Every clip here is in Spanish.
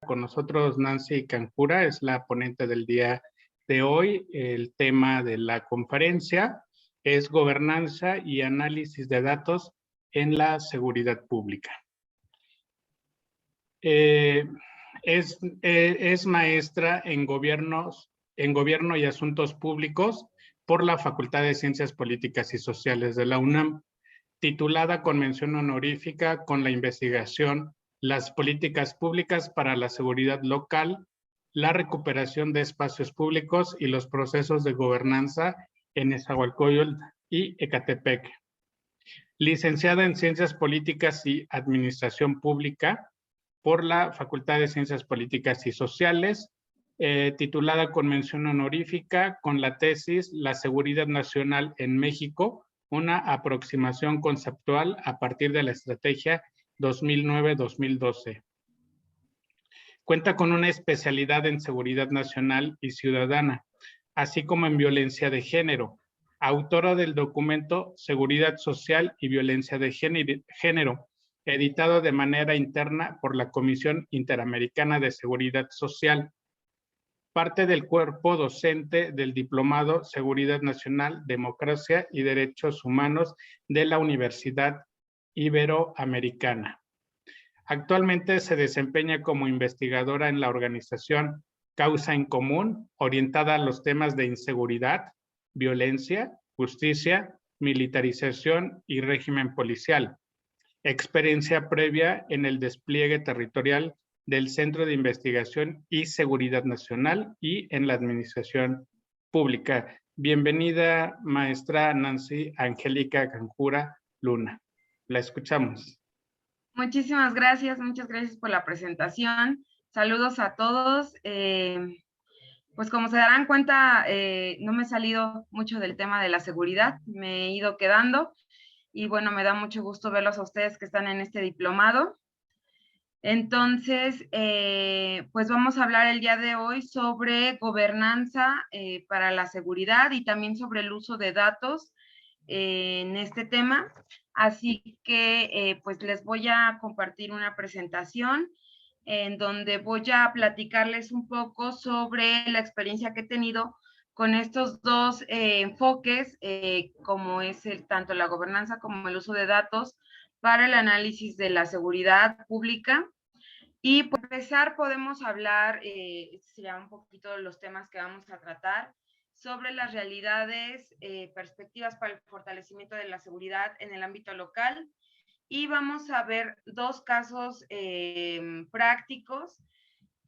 Con nosotros Nancy Cancura, es la ponente del día de hoy. El tema de la conferencia es gobernanza y análisis de datos en la seguridad pública. Es maestra en gobierno y asuntos públicos por la Facultad de Ciencias Políticas y Sociales de la UNAM, titulada con mención honorífica con la investigación Las políticas públicas para la seguridad local, la recuperación de espacios públicos y los procesos de gobernanza en Nezahualcóyotl y Ecatepec. Licenciada en Ciencias Políticas y Administración Pública por la Facultad de Ciencias Políticas y Sociales, titulada con mención honorífica con la tesis La Seguridad Nacional en México, una aproximación conceptual a partir de la estrategia 2009-2012. Cuenta con una especialidad en seguridad nacional y ciudadana, así como en violencia de género. Autora del documento Seguridad Social y Violencia de Género, editado de manera interna por la Comisión Interamericana de Seguridad Social. Parte del cuerpo docente del Diplomado Seguridad Nacional, Democracia y Derechos Humanos de la Universidad Iberoamericana. Actualmente se desempeña como investigadora en la organización Causa en Común, orientada a los temas de inseguridad, violencia, justicia, militarización y régimen policial. Experiencia previa en el despliegue territorial del Centro de Investigación y Seguridad Nacional y en la Administración Pública. Bienvenida, maestra Nancy Angélica Cancura Luna. La escuchamos. Muchísimas gracias, muchas gracias por la presentación. Saludos a todos. Pues como se darán cuenta, no me he salido mucho del tema de la seguridad, me he ido quedando y bueno, me da mucho gusto verlos a ustedes que están en este diplomado. Entonces, pues vamos a hablar el día de hoy sobre gobernanza para la seguridad y también sobre el uso de datos en este tema. Así que pues les voy a compartir una presentación en donde voy a platicarles un poco sobre la experiencia que he tenido con estos dos enfoques, como es tanto la gobernanza como el uso de datos para el análisis de la seguridad pública. Y por empezar podemos hablar, serían un poquito los temas que vamos a tratar, sobre las realidades, perspectivas para el fortalecimiento de la seguridad en el ámbito local. Y vamos a ver dos casos prácticos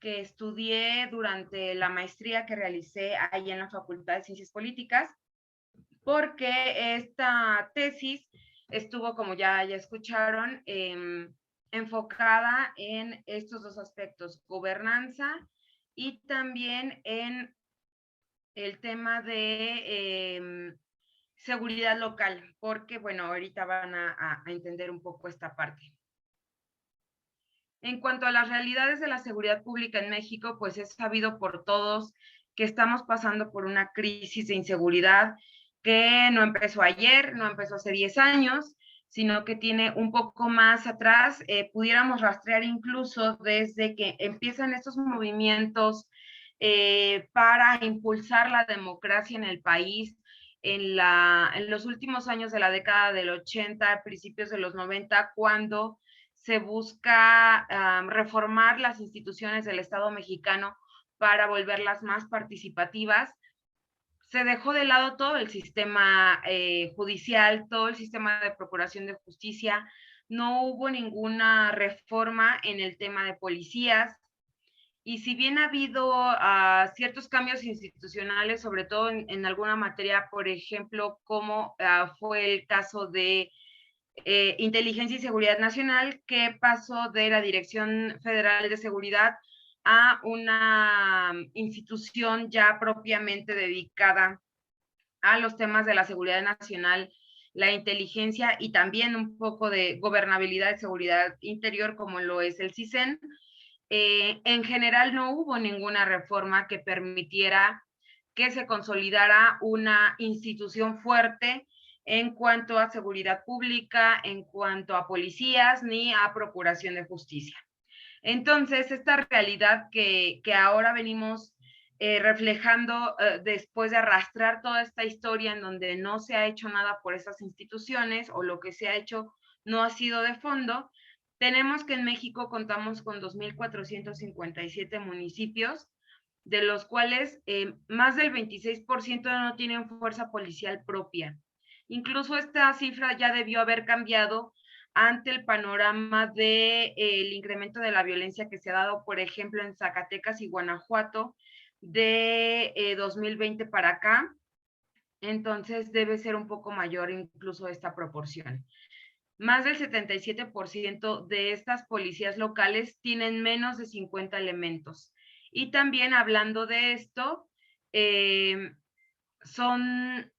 que estudié durante la maestría que realicé ahí en la Facultad de Ciencias Políticas, porque esta tesis estuvo, como ya escucharon, enfocada en estos dos aspectos, gobernanza y también en el tema de seguridad local, porque, bueno, ahorita van a entender un poco esta parte. En cuanto a las realidades de la seguridad pública en México, pues es sabido por todos que estamos pasando por una crisis de inseguridad que no empezó ayer, no empezó hace 10 años, sino que tiene un poco más atrás. Pudiéramos rastrear incluso desde que empiezan estos movimientos para impulsar la democracia en el país, en los últimos años de la década del 80, principios de los 90, cuando se busca reformar las instituciones del Estado mexicano para volverlas más participativas. Se dejó de lado todo el sistema judicial, todo el sistema de procuración de justicia. No hubo ninguna reforma en el tema de policías. Y si bien ha habido ciertos cambios institucionales, sobre todo en alguna materia, por ejemplo, como fue el caso de Inteligencia y Seguridad Nacional, que pasó de la Dirección Federal de Seguridad a una institución ya propiamente dedicada a los temas de la seguridad nacional, la inteligencia y también un poco de gobernabilidad y seguridad interior, como lo es el CISEN. En general no hubo ninguna reforma que permitiera que se consolidara una institución fuerte en cuanto a seguridad pública, en cuanto a policías, ni a procuración de justicia. Entonces, esta realidad que ahora venimos reflejando después de arrastrar toda esta historia en donde no se ha hecho nada por esas instituciones o lo que se ha hecho no ha sido de fondo, tenemos que en México contamos con 2.457 municipios, de los cuales más del 26% no tienen fuerza policial propia. Incluso esta cifra ya debió haber cambiado ante el panorama del incremento de la violencia que se ha dado, por ejemplo, en Zacatecas y Guanajuato de 2020 para acá. Entonces debe ser un poco mayor incluso esta proporción. Más del 77% de estas policías locales tienen menos de 50 elementos. Y también hablando de esto, son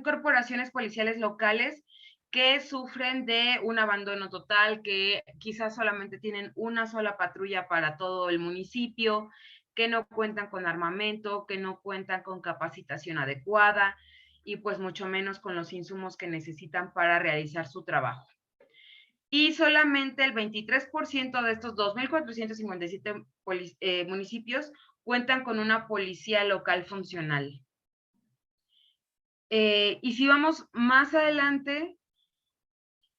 corporaciones policiales locales que sufren de un abandono total, que quizás solamente tienen una sola patrulla para todo el municipio, que no cuentan con armamento, que no cuentan con capacitación adecuada y pues mucho menos con los insumos que necesitan para realizar su trabajo. Y solamente el 23% de estos 2.457 municipios cuentan con una policía local funcional. Y si vamos más adelante,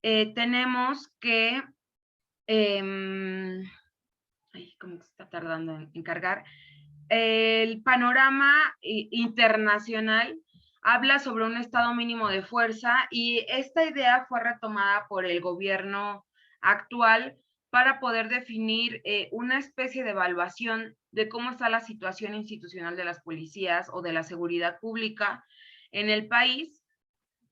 tenemos que, ¿cómo se está tardando en cargar? El panorama internacional habla sobre un estado mínimo de fuerza y esta idea fue retomada por el gobierno actual para poder definir una especie de evaluación de cómo está la situación institucional de las policías o de la seguridad pública en el país,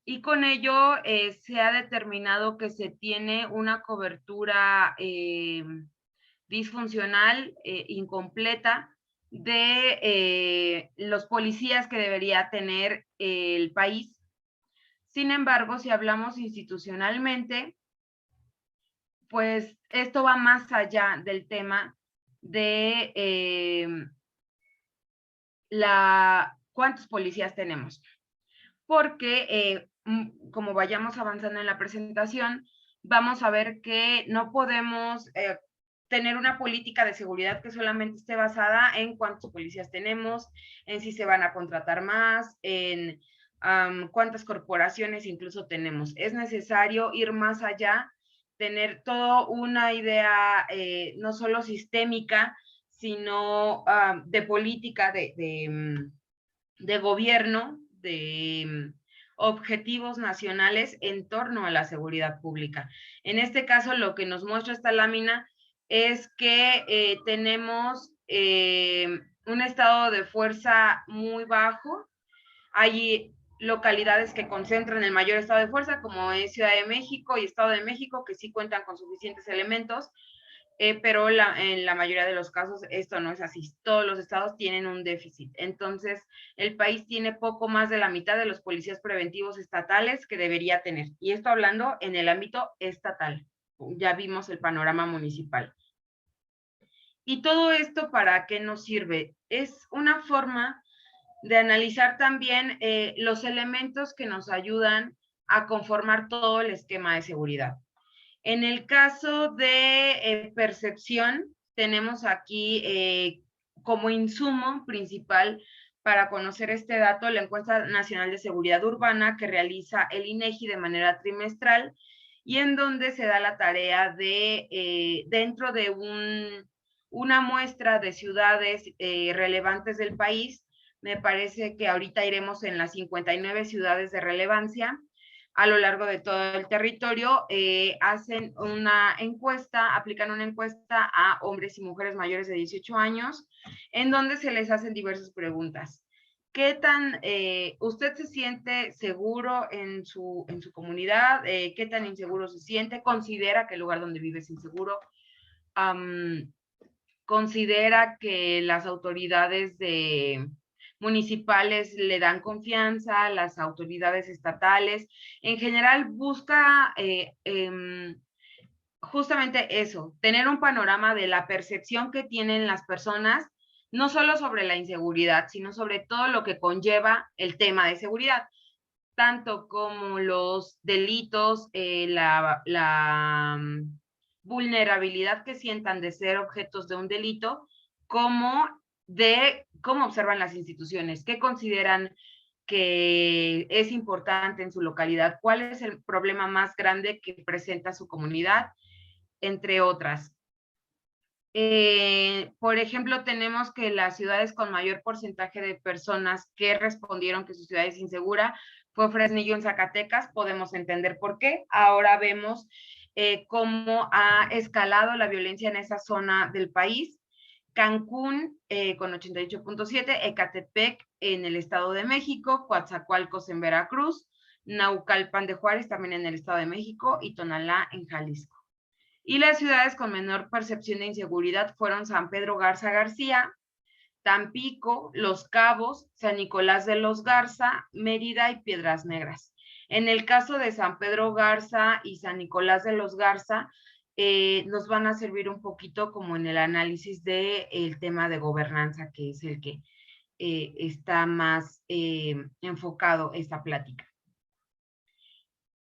y con ello se ha determinado que se tiene una cobertura disfuncional, incompleta, de los policías que debería tener el país. Sin embargo, si hablamos institucionalmente, pues esto va más allá del tema de cuántos policías tenemos. Porque como vayamos avanzando en la presentación, vamos a ver que no podemos tener una política de seguridad que solamente esté basada en cuántos policías tenemos, en si se van a contratar más, en cuántas corporaciones incluso tenemos. Es necesario ir más allá, tener toda una idea no solo sistémica, sino de política, de gobierno, de objetivos nacionales en torno a la seguridad pública. En este caso, lo que nos muestra esta lámina es que tenemos un estado de fuerza muy bajo. Hay localidades que concentran el mayor estado de fuerza, como es Ciudad de México y Estado de México, que sí cuentan con suficientes elementos, pero en la mayoría de los casos esto no es así. Todos los estados tienen un déficit. Entonces, el país tiene poco más de la mitad de los policías preventivos estatales que debería tener. Y esto hablando en el ámbito estatal. Ya vimos el panorama municipal. ¿Y todo esto para qué nos sirve? Es una forma de analizar también los elementos que nos ayudan a conformar todo el esquema de seguridad. En el caso de percepción, tenemos aquí como insumo principal para conocer este dato la Encuesta Nacional de Seguridad Urbana que realiza el INEGI de manera trimestral y en donde se da la tarea de, dentro de una muestra de ciudades relevantes del país, me parece que ahorita iremos en las 59 ciudades de relevancia, a lo largo de todo el territorio, hacen una encuesta, aplican una encuesta a hombres y mujeres mayores de 18 años, en donde se les hacen diversas preguntas. ¿Qué tan usted se siente seguro en su comunidad? ¿Qué tan inseguro se siente? ¿Considera que el lugar donde vive es inseguro? ¿Considera que las autoridades municipales le dan confianza, las autoridades estatales? En general busca justamente eso, tener un panorama de la percepción que tienen las personas, no solo sobre la inseguridad, sino sobre todo lo que conlleva el tema de seguridad, tanto como los delitos, la vulnerabilidad que sientan de ser objetos de un delito, como de cómo observan las instituciones, qué consideran que es importante en su localidad, cuál es el problema más grande que presenta su comunidad, entre otras. Por ejemplo, tenemos que las ciudades con mayor porcentaje de personas que respondieron que su ciudad es insegura fue Fresnillo en Zacatecas. Podemos entender por qué. Ahora vemos cómo ha escalado la violencia en esa zona del país. Cancún con 88.7, Ecatepec en el Estado de México, Coatzacoalcos en Veracruz, Naucalpan de Juárez también en el Estado de México y Tonalá en Jalisco. Y las ciudades con menor percepción de inseguridad fueron San Pedro Garza García, Tampico, Los Cabos, San Nicolás de los Garza, Mérida y Piedras Negras. En el caso de San Pedro Garza y San Nicolás de los Garza, nos van a servir un poquito como en el análisis del tema de gobernanza, que es el que está más enfocado esta plática.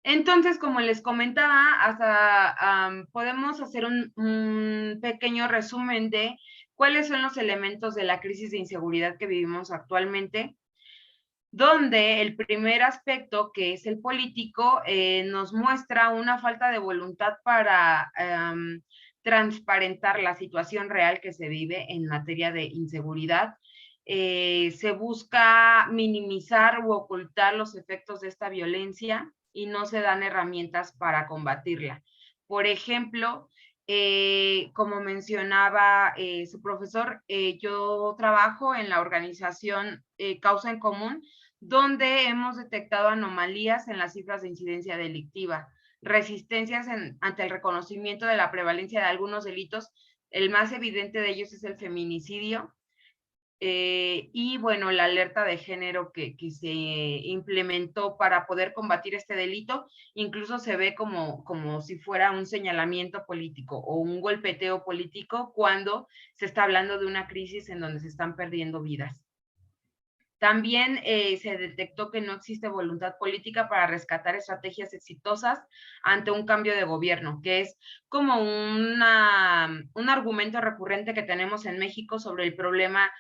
Entonces, como les comentaba, hasta podemos hacer un pequeño resumen de cuáles son los elementos de la crisis de inseguridad que vivimos actualmente, donde el primer aspecto, que es el político, nos muestra una falta de voluntad para transparentar la situación real que se vive en materia de inseguridad. Se busca minimizar u ocultar los efectos de esta violencia y no se dan herramientas para combatirla. Por ejemplo, como mencionaba su profesor, yo trabajo en la organización Causa en Común, donde hemos detectado anomalías en las cifras de incidencia delictiva, resistencias ante el reconocimiento de la prevalencia de algunos delitos. El más evidente de ellos es el feminicidio, y bueno, la alerta de género que se implementó para poder combatir este delito, incluso se ve como si fuera un señalamiento político o un golpeteo político cuando se está hablando de una crisis en donde se están perdiendo vidas. También se detectó que no existe voluntad política para rescatar estrategias exitosas ante un cambio de gobierno, que es como un argumento recurrente que tenemos en México sobre el problema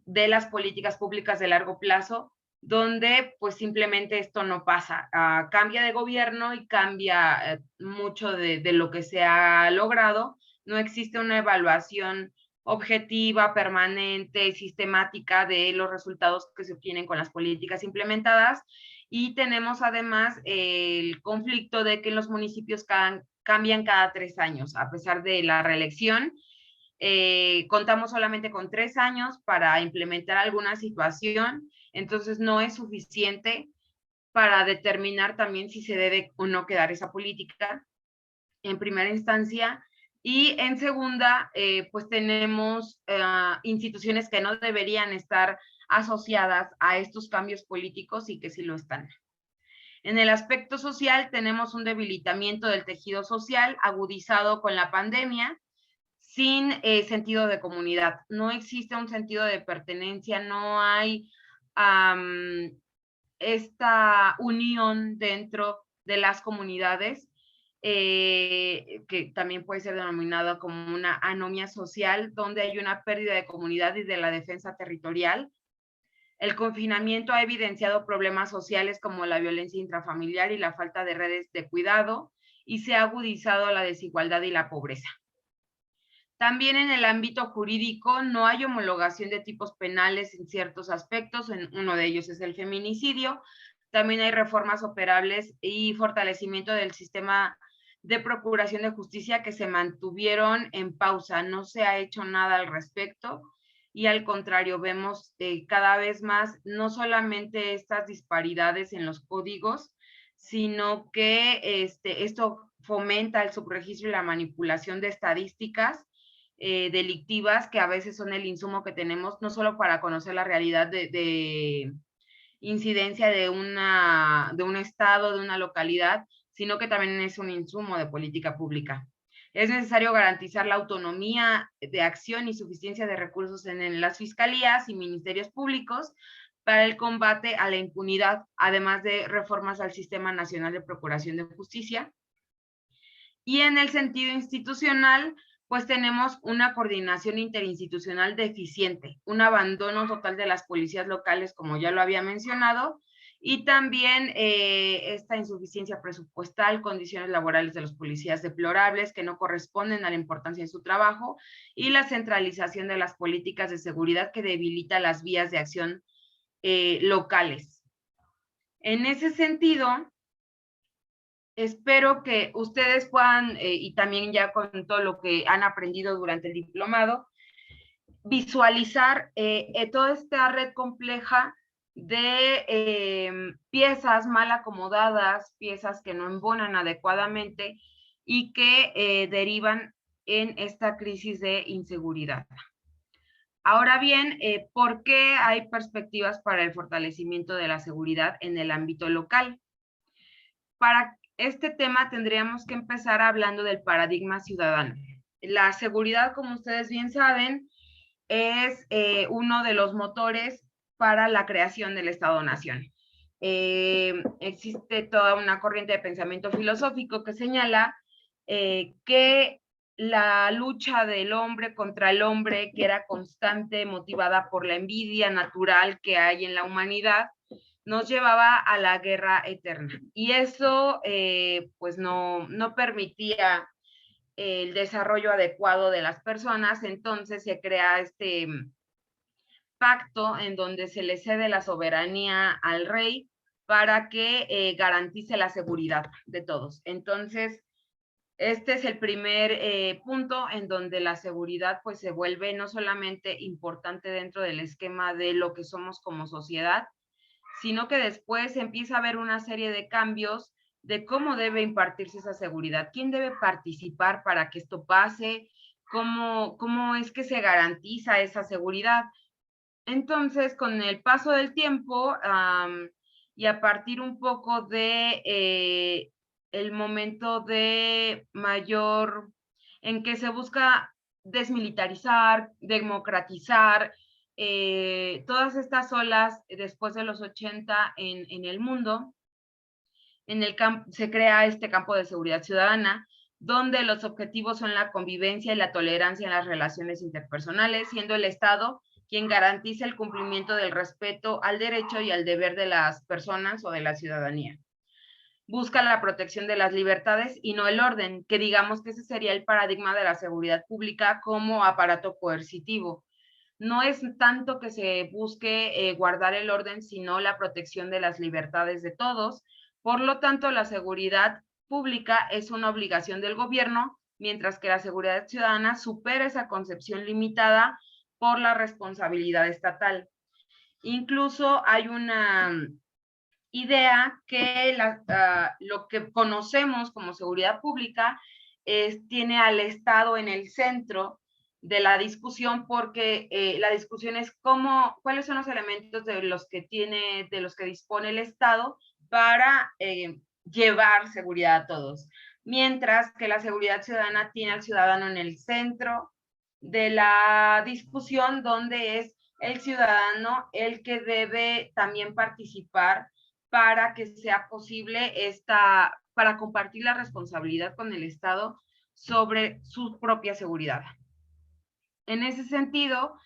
de las políticas públicas de largo plazo, donde pues simplemente esto no pasa. Cambia de gobierno y cambia mucho de lo que se ha logrado. No existe una evaluación objetiva, permanente, sistemática de los resultados que se obtienen con las políticas implementadas. Y tenemos además el conflicto de que los municipios cambian cada 3 años, a pesar de la reelección. Contamos solamente con 3 años para implementar alguna situación, entonces no es suficiente para determinar también si se debe o no quedar esa política en primera instancia. Y en segunda, pues tenemos instituciones que no deberían estar asociadas a estos cambios políticos y que sí lo están. En el aspecto social tenemos un debilitamiento del tejido social agudizado con la pandemia, sin sentido de comunidad. No existe un sentido de pertenencia, no hay esta unión dentro de las comunidades, que también puede ser denominada como una anomia social, donde hay una pérdida de comunidad y de la defensa territorial. El confinamiento ha evidenciado problemas sociales como la violencia intrafamiliar y la falta de redes de cuidado, y se ha agudizado la desigualdad y la pobreza. También en el ámbito jurídico no hay homologación de tipos penales en ciertos aspectos, uno de ellos es el feminicidio. También hay reformas operables y fortalecimiento del sistema de procuración de justicia que se mantuvieron en pausa. No se ha hecho nada al respecto y al contrario, vemos cada vez más no solamente estas disparidades en los códigos, sino que esto fomenta el subregistro y la manipulación de estadísticas delictivas, que a veces son el insumo que tenemos, no solo para conocer la realidad de incidencia de un estado, de una localidad, sino que también es un insumo de política pública. Es necesario garantizar la autonomía de acción y suficiencia de recursos en las fiscalías y ministerios públicos para el combate a la impunidad, además de reformas al Sistema Nacional de Procuración de Justicia. Y en el sentido institucional, pues tenemos una coordinación interinstitucional deficiente, un abandono total de las policías locales, como ya lo había mencionado, y también esta insuficiencia presupuestal, condiciones laborales de los policías deplorables que no corresponden a la importancia de su trabajo, y la centralización de las políticas de seguridad que debilita las vías de acción locales. En ese sentido, espero que ustedes puedan, y también ya con todo lo que han aprendido durante el diplomado, visualizar toda esta red compleja de piezas mal acomodadas, piezas que no embonan adecuadamente y que derivan en esta crisis de inseguridad. Ahora bien, ¿por qué hay perspectivas para el fortalecimiento de la seguridad en el ámbito local? Para este tema tendríamos que empezar hablando del paradigma ciudadano. La seguridad, como ustedes bien saben, es uno de los motores para la creación del Estado-Nación. Existe toda una corriente de pensamiento filosófico que señala que la lucha del hombre contra el hombre, que era constante, motivada por la envidia natural que hay en la humanidad, nos llevaba a la guerra eterna. Y eso pues no permitía el desarrollo adecuado de las personas, entonces se crea este pacto en donde se le cede la soberanía al rey para que garantice la seguridad de todos. Entonces, este es el primer punto en donde la seguridad pues se vuelve no solamente importante dentro del esquema de lo que somos como sociedad, sino que después empieza a haber una serie de cambios de cómo debe impartirse esa seguridad, quién debe participar para que esto pase, cómo es que se garantiza esa seguridad. Entonces, con el paso del tiempo y a partir un poco de el momento de mayor, en que se busca desmilitarizar, democratizar, todas estas olas después de los 80 en el mundo, se crea este campo de seguridad ciudadana, donde los objetivos son la convivencia y la tolerancia en las relaciones interpersonales, siendo el Estado quien garantiza el cumplimiento del respeto al derecho y al deber de las personas o de la ciudadanía. Busca la protección de las libertades y no el orden, que digamos que ese sería el paradigma de la seguridad pública como aparato coercitivo. No es tanto que se busque guardar el orden, sino la protección de las libertades de todos. Por lo tanto, la seguridad pública es una obligación del gobierno, mientras que la seguridad ciudadana supera esa concepción limitada por la responsabilidad estatal. Incluso hay una idea que lo que conocemos como seguridad pública tiene al Estado en el centro de la discusión, porque la discusión es cuáles son los elementos de los que dispone el Estado para llevar seguridad a todos, mientras que la seguridad ciudadana tiene al ciudadano en el centro de la discusión, donde es el ciudadano el que debe también participar para que sea posible para compartir la responsabilidad con el Estado sobre su propia seguridad. En ese sentido,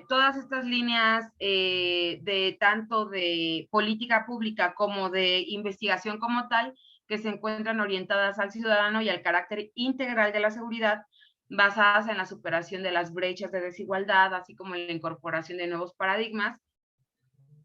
todas estas líneas de tanto de política pública como de investigación como tal, que se encuentran orientadas al ciudadano y al carácter integral de la seguridad, basadas en la superación de las brechas de desigualdad, así como en la incorporación de nuevos paradigmas,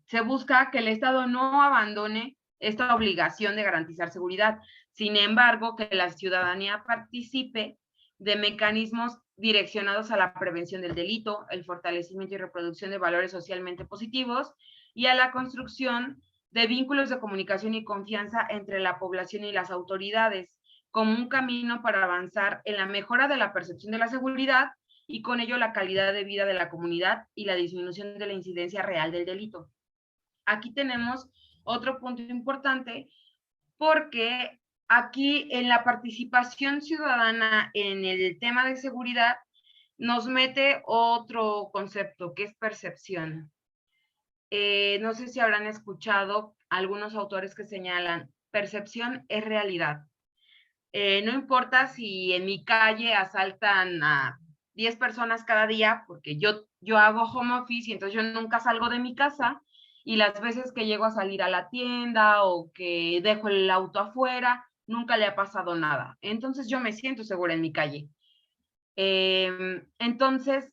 se busca que el Estado no abandone esta obligación de garantizar seguridad. Sin embargo, que la ciudadanía participe de mecanismos direccionados a la prevención del delito, el fortalecimiento y reproducción de valores socialmente positivos y a la construcción de vínculos de comunicación y confianza entre la población y las autoridades, como un camino para avanzar en la mejora de la percepción de la seguridad y con ello la calidad de vida de la comunidad y la disminución de la incidencia real del delito. Aquí tenemos otro punto importante, porque aquí en la participación ciudadana en el tema de seguridad nos mete otro concepto que es percepción. No sé si habrán escuchado algunos autores que señalan, percepción es realidad. No importa si en mi calle asaltan a 10 personas cada día, porque yo hago home office y entonces yo nunca salgo de mi casa, y las veces que llego a salir a la tienda o que dejo el auto afuera, nunca le ha pasado nada. Entonces yo me siento segura en mi calle. Entonces,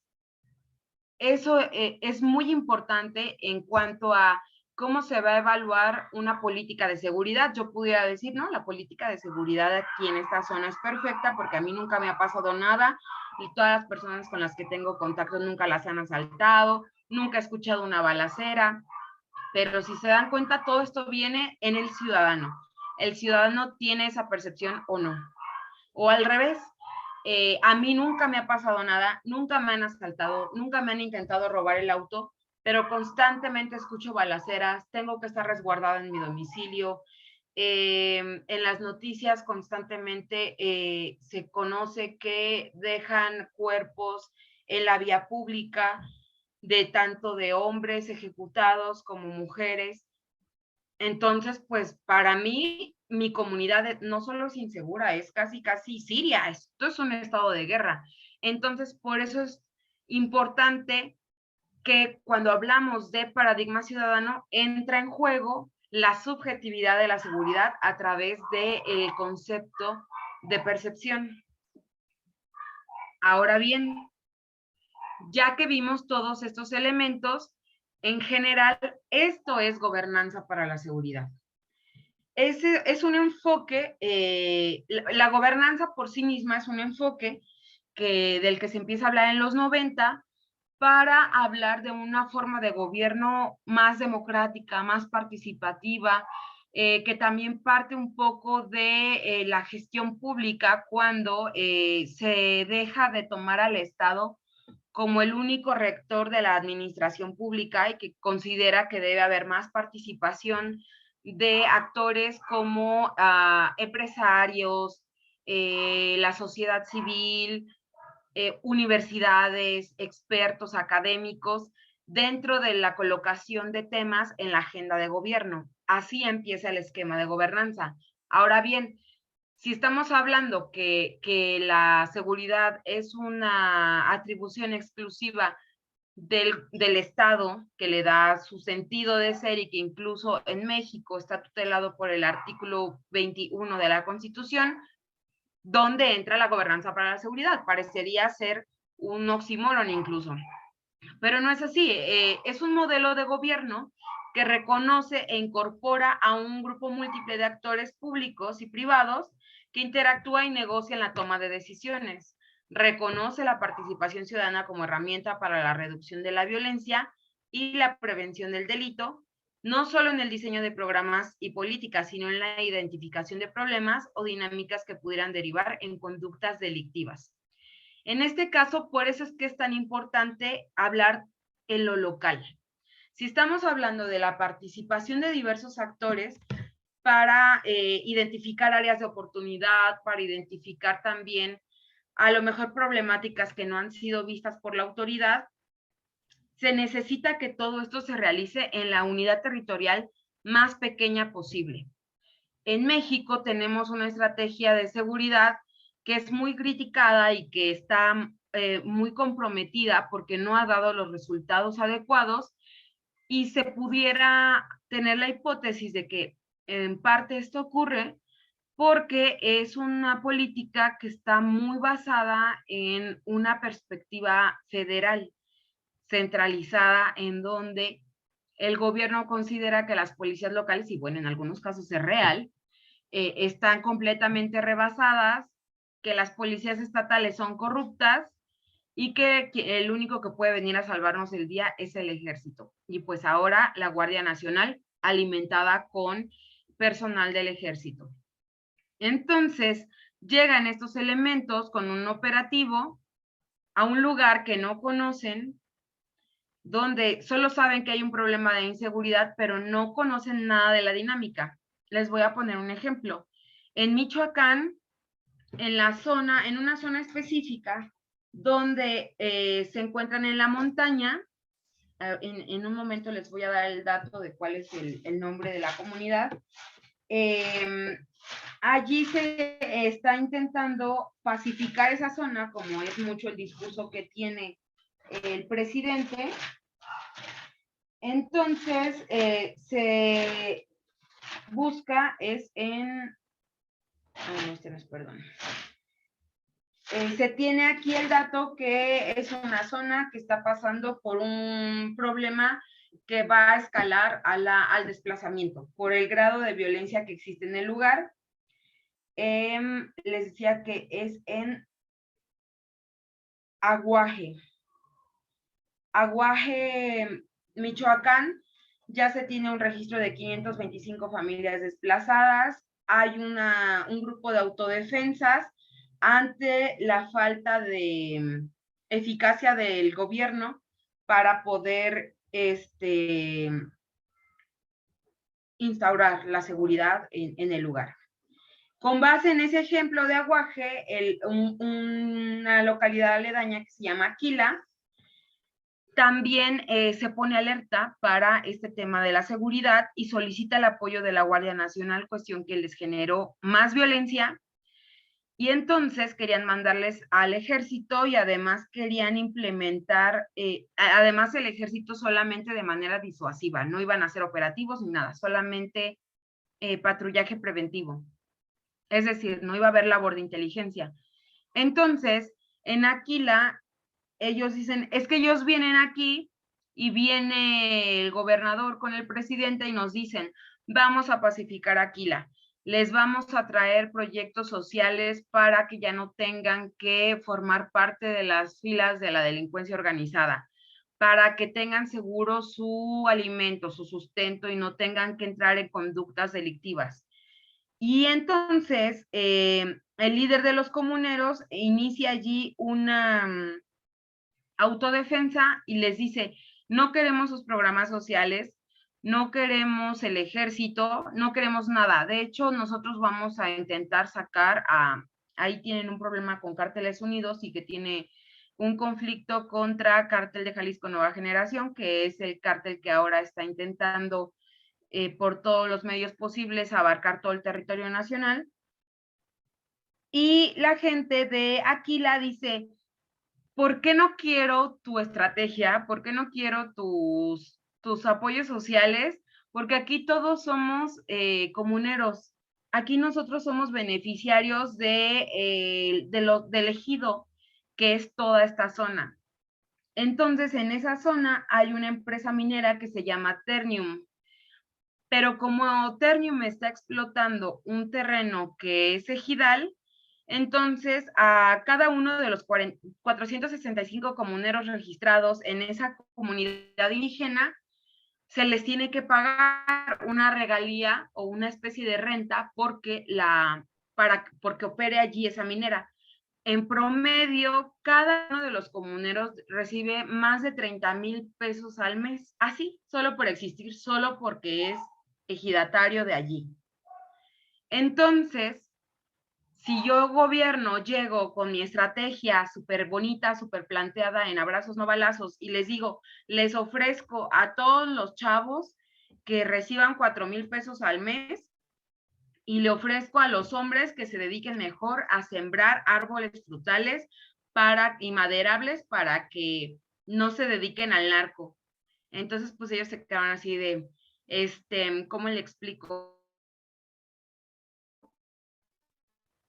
eso es muy importante en cuanto a cómo se va a evaluar una política de seguridad. Yo pudiera decir, no, la política de seguridad aquí en esta zona es perfecta porque a mí nunca me ha pasado nada y todas las personas con las que tengo contacto nunca las han asaltado, nunca he escuchado una balacera, pero si se dan cuenta, todo esto viene en el ciudadano. El ciudadano tiene esa percepción o no. O al revés, a mí nunca me ha pasado nada, nunca me han asaltado, nunca me han intentado robar el auto, pero constantemente escucho balaceras, tengo que estar resguardada en mi domicilio. En las noticias constantemente se conoce que dejan cuerpos en la vía pública, de tanto de hombres ejecutados como mujeres. Entonces, pues para mí, mi comunidad no solo es insegura, es casi, casi Siria. Esto es un estado de guerra. Entonces, por eso es importante que cuando hablamos de paradigma ciudadano, entra en juego la subjetividad de la seguridad a través del concepto de percepción. Ahora bien, ya que vimos todos estos elementos, en general, esto es gobernanza para la seguridad. Es un enfoque, la gobernanza por sí misma es un enfoque del que se empieza a hablar en los 90 para hablar de una forma de gobierno más democrática, más participativa, que también parte un poco de la gestión pública cuando se deja de tomar al Estado como el único rector de la administración pública y que considera que debe haber más participación de actores como empresarios, la sociedad civil, universidades, expertos académicos, dentro de la colocación de temas en la agenda de gobierno. Así empieza el esquema de gobernanza. Ahora bien, si estamos hablando que la seguridad es una atribución exclusiva del Estado, que le da su sentido de ser y que incluso en México está tutelado por el artículo 21 de la Constitución, ¿dónde entra la gobernanza para la seguridad? Parecería ser un oxímoron incluso, pero no es así. Es un modelo de gobierno que reconoce e incorpora a un grupo múltiple de actores públicos y privados que interactúa y negocia en la toma de decisiones. Reconoce la participación ciudadana como herramienta para la reducción de la violencia y la prevención del delito, no solo en el diseño de programas y políticas, sino en la identificación de problemas o dinámicas que pudieran derivar en conductas delictivas. En este caso, por eso es que es tan importante hablar en lo local. Si estamos hablando de la participación de diversos actores para identificar áreas de oportunidad, para identificar también a lo mejor problemáticas que no han sido vistas por la autoridad, se necesita que todo esto se realice en la unidad territorial más pequeña posible. En México tenemos una estrategia de seguridad que es muy criticada y que está muy comprometida porque no ha dado los resultados adecuados, y se pudiera tener la hipótesis de que en parte esto ocurre porque es una política que está muy basada en una perspectiva federal, centralizada, en donde el gobierno considera que las policías locales, y bueno, en algunos casos es real, están completamente rebasadas, que las policías estatales son corruptas y que el único que puede venir a salvarnos el día es el ejército. Y pues ahora la Guardia Nacional alimentada con personal del ejército. Entonces, llegan estos elementos con un operativo a un lugar que no conocen, donde solo saben que hay un problema de inseguridad, pero no conocen nada de la dinámica. Les voy a poner un ejemplo. En Michoacán, en una zona específica, donde se encuentran en la montaña, en un momento les voy a dar el dato de cuál es el nombre de la comunidad, Allí se está intentando pacificar esa zona, como es mucho el discurso que tiene el presidente. Entonces, se busca es en... perdón. Se tiene aquí el dato que es una zona que está pasando por un problema que va a escalar al desplazamiento por el grado de violencia que existe en el lugar. Les decía que es en Aguaje. Aguaje, Michoacán, ya se tiene un registro de 525 familias desplazadas. Hay un grupo de autodefensas ante la falta de eficacia del gobierno para poder instaurar la seguridad en el lugar. Con base en ese ejemplo de Aguaje, una localidad aledaña que se llama Aquila, también se pone alerta para este tema de la seguridad y solicita el apoyo de la Guardia Nacional, cuestión que les generó más violencia. Y entonces querían mandarles al ejército y además querían implementar, además el ejército solamente de manera disuasiva, no iban a hacer operativos ni nada, solamente patrullaje preventivo. Es decir, no iba a haber labor de inteligencia. Entonces, en Aquila, ellos dicen, es que ellos vienen aquí y viene el gobernador con el presidente y nos dicen, vamos a pacificar Aquila, les vamos a traer proyectos sociales para que ya no tengan que formar parte de las filas de la delincuencia organizada, para que tengan seguro su alimento, su sustento y no tengan que entrar en conductas delictivas. Y entonces, el líder de los comuneros inicia allí una autodefensa y les dice, no queremos sus programas sociales, no queremos el ejército, no queremos nada. De hecho, nosotros vamos a intentar sacar ahí tienen un problema con Cárteles Unidos y que tiene un conflicto contra Cártel de Jalisco Nueva Generación, que es el cártel que ahora está intentando por todos los medios posibles abarcar todo el territorio nacional. Y la gente de Aquila dice, ¿por qué no quiero tu estrategia? ¿Por qué no quiero tus apoyos sociales? Porque aquí todos somos comuneros. Aquí nosotros somos beneficiarios del ejido, que es toda esta zona. Entonces, en esa zona hay una empresa minera que se llama Ternium. Pero como Ternium está explotando un terreno que es ejidal, entonces a cada uno de los 465 comuneros registrados en esa comunidad indígena se les tiene que pagar una regalía o una especie de renta porque opere allí esa minera. En promedio, cada uno de los comuneros recibe más de 30,000 pesos al mes, así, solo por existir, solo porque es ejidatario de allí. Entonces, si yo gobierno llego con mi estrategia súper bonita, súper planteada en abrazos no balazos y les digo, les ofrezco a todos los chavos que reciban 4,000 pesos al mes y le ofrezco a los hombres que se dediquen mejor a sembrar árboles frutales y maderables para que no se dediquen al narco. Entonces, pues ellos se quedaron así de, ¿cómo le explico?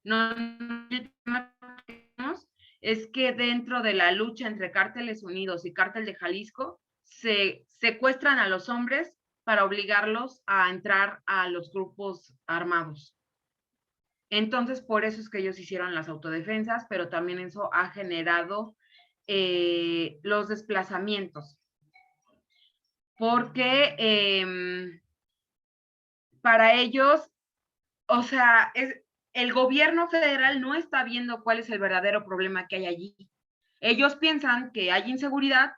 No, el tema que tenemos es que dentro de la lucha entre Cárteles Unidos y Cártel de Jalisco, se secuestran a los hombres para obligarlos a entrar a los grupos armados. Entonces, por eso es que ellos hicieron las autodefensas, pero también eso ha generado los desplazamientos. Porque para ellos, o sea, el gobierno federal no está viendo cuál es el verdadero problema que hay allí. Ellos piensan que hay inseguridad,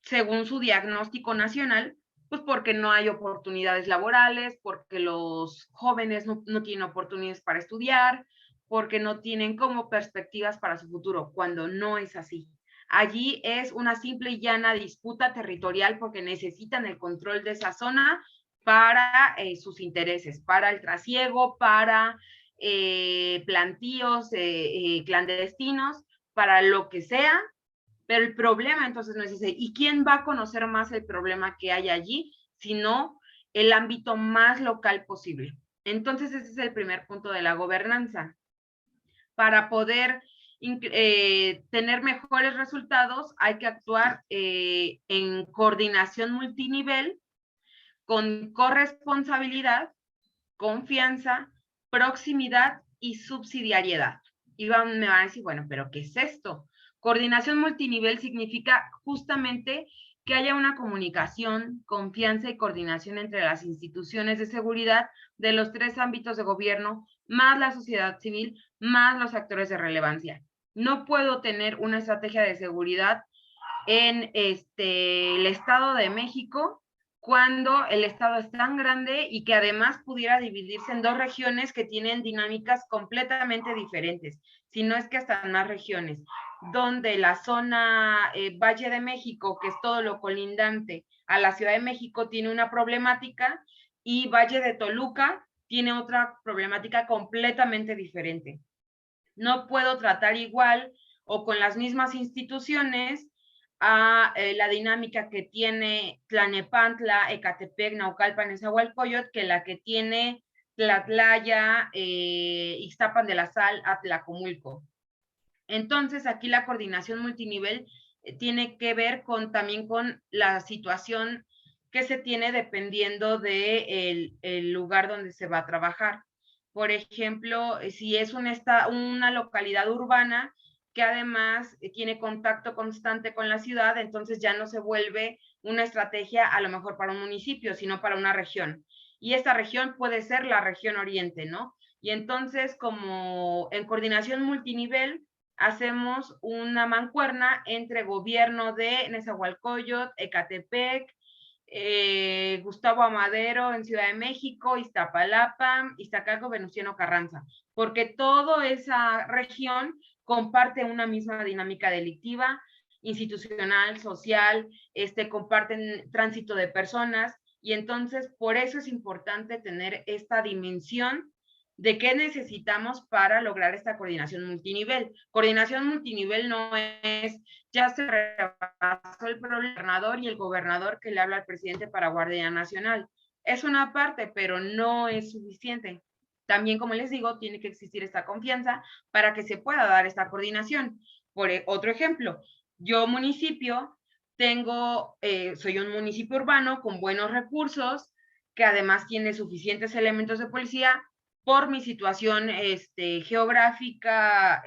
según su diagnóstico nacional, pues porque no hay oportunidades laborales, porque los jóvenes no tienen oportunidades para estudiar, porque no tienen como perspectivas para su futuro, cuando no es así. Allí es una simple y llana disputa territorial porque necesitan el control de esa zona para sus intereses, para el trasiego, para plantíos clandestinos, para lo que sea, pero el problema entonces no es ese. ¿Y quién va a conocer más el problema que hay allí, sino el ámbito más local posible? Entonces ese es el primer punto de la gobernanza. Para poder tener mejores resultados, hay que actuar en coordinación multinivel, con corresponsabilidad, confianza, proximidad y subsidiariedad. Y me van a decir, bueno, pero ¿qué es esto? Coordinación multinivel significa justamente que haya una comunicación, confianza y coordinación entre las instituciones de seguridad de los 3 ámbitos de gobierno, más la sociedad civil, más los actores de relevancia. No puedo tener una estrategia de seguridad en el Estado de México cuando el Estado es tan grande y que además pudiera dividirse en 2 regiones que tienen dinámicas completamente diferentes, si no es que hasta más regiones, donde la zona Valle de México, que es todo lo colindante a la Ciudad de México, tiene una problemática, y Valle de Toluca tiene otra problemática completamente diferente. No puedo tratar igual o con las mismas instituciones a la dinámica que tiene Tlanepantla, Ecatepec, Naucalpan, Nezahualcóyotl, que la que tiene Tlatlaya, Ixtapan de la Sal, Atlacomulco. Entonces, aquí la coordinación multinivel tiene que ver también con la situación que se tiene dependiendo del lugar donde se va a trabajar. Por ejemplo, si es una localidad urbana que además tiene contacto constante con la ciudad, entonces ya no se vuelve una estrategia a lo mejor para un municipio, sino para una región. Y esta región puede ser la región oriente, ¿no? Y entonces, como en coordinación multinivel, hacemos una mancuerna entre gobierno de Nezahualcóyotl, Ecatepec, Gustavo Amadero en Ciudad de México, Iztapalapa, Iztacalco, Venustiano Carranza, porque toda esa región comparte una misma dinámica delictiva, institucional, social, comparten tránsito de personas, y entonces por eso es importante tener esta dimensión de qué necesitamos para lograr esta coordinación multinivel. Coordinación multinivel no es ya se rebasó el gobernador y el gobernador que le habla al presidente para Guardia Nacional. Es una parte, pero no es suficiente. También, como les digo, tiene que existir esta confianza para que se pueda dar esta coordinación. Por otro ejemplo, yo municipio soy un municipio urbano con buenos recursos, que además tiene suficientes elementos de policía. Por mi situación geográfica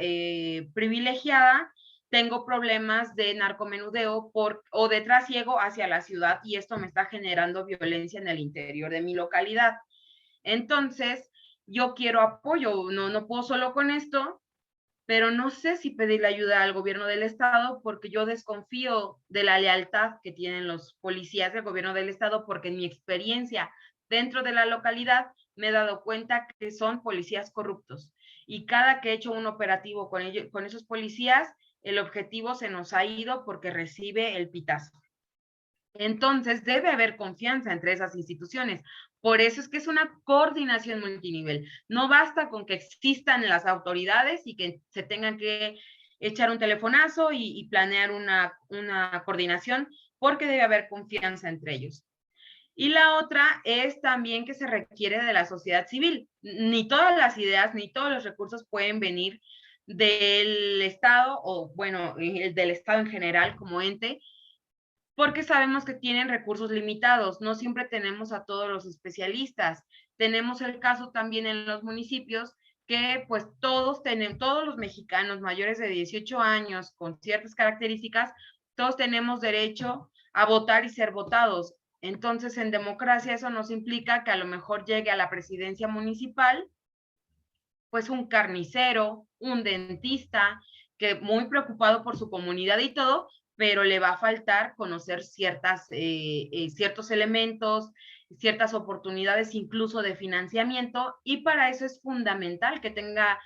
privilegiada, tengo problemas de narcomenudeo o de trasiego hacia la ciudad, y esto me está generando violencia en el interior de mi localidad. Entonces, yo quiero apoyo, no puedo solo con esto, pero no sé si pedirle ayuda al gobierno del estado, porque yo desconfío de la lealtad que tienen los policías del gobierno del estado, porque en mi experiencia dentro de la localidad me he dado cuenta que son policías corruptos, y cada que he hecho un operativo con esos policías, el objetivo se nos ha ido porque recibe el pitazo. Entonces, debe haber confianza entre esas instituciones. Por eso es que es una coordinación multinivel. No basta con que existan las autoridades y que se tengan que echar un telefonazo y planear una coordinación, porque debe haber confianza entre ellos. Y la otra es también que se requiere de la sociedad civil. Ni todas las ideas, ni todos los recursos pueden venir del Estado, o bueno, del Estado en general como ente, porque sabemos que tienen recursos limitados. No siempre tenemos a todos los especialistas. Tenemos el caso también en los municipios que pues todos los mexicanos mayores de 18 años con ciertas características, todos tenemos derecho a votar y ser votados. Entonces, en democracia eso nos implica que a lo mejor llegue a la presidencia municipal pues un carnicero, un dentista, que muy preocupado por su comunidad y todo, pero le va a faltar conocer ciertos elementos, ciertas oportunidades incluso de financiamiento, y para eso es fundamental que tenga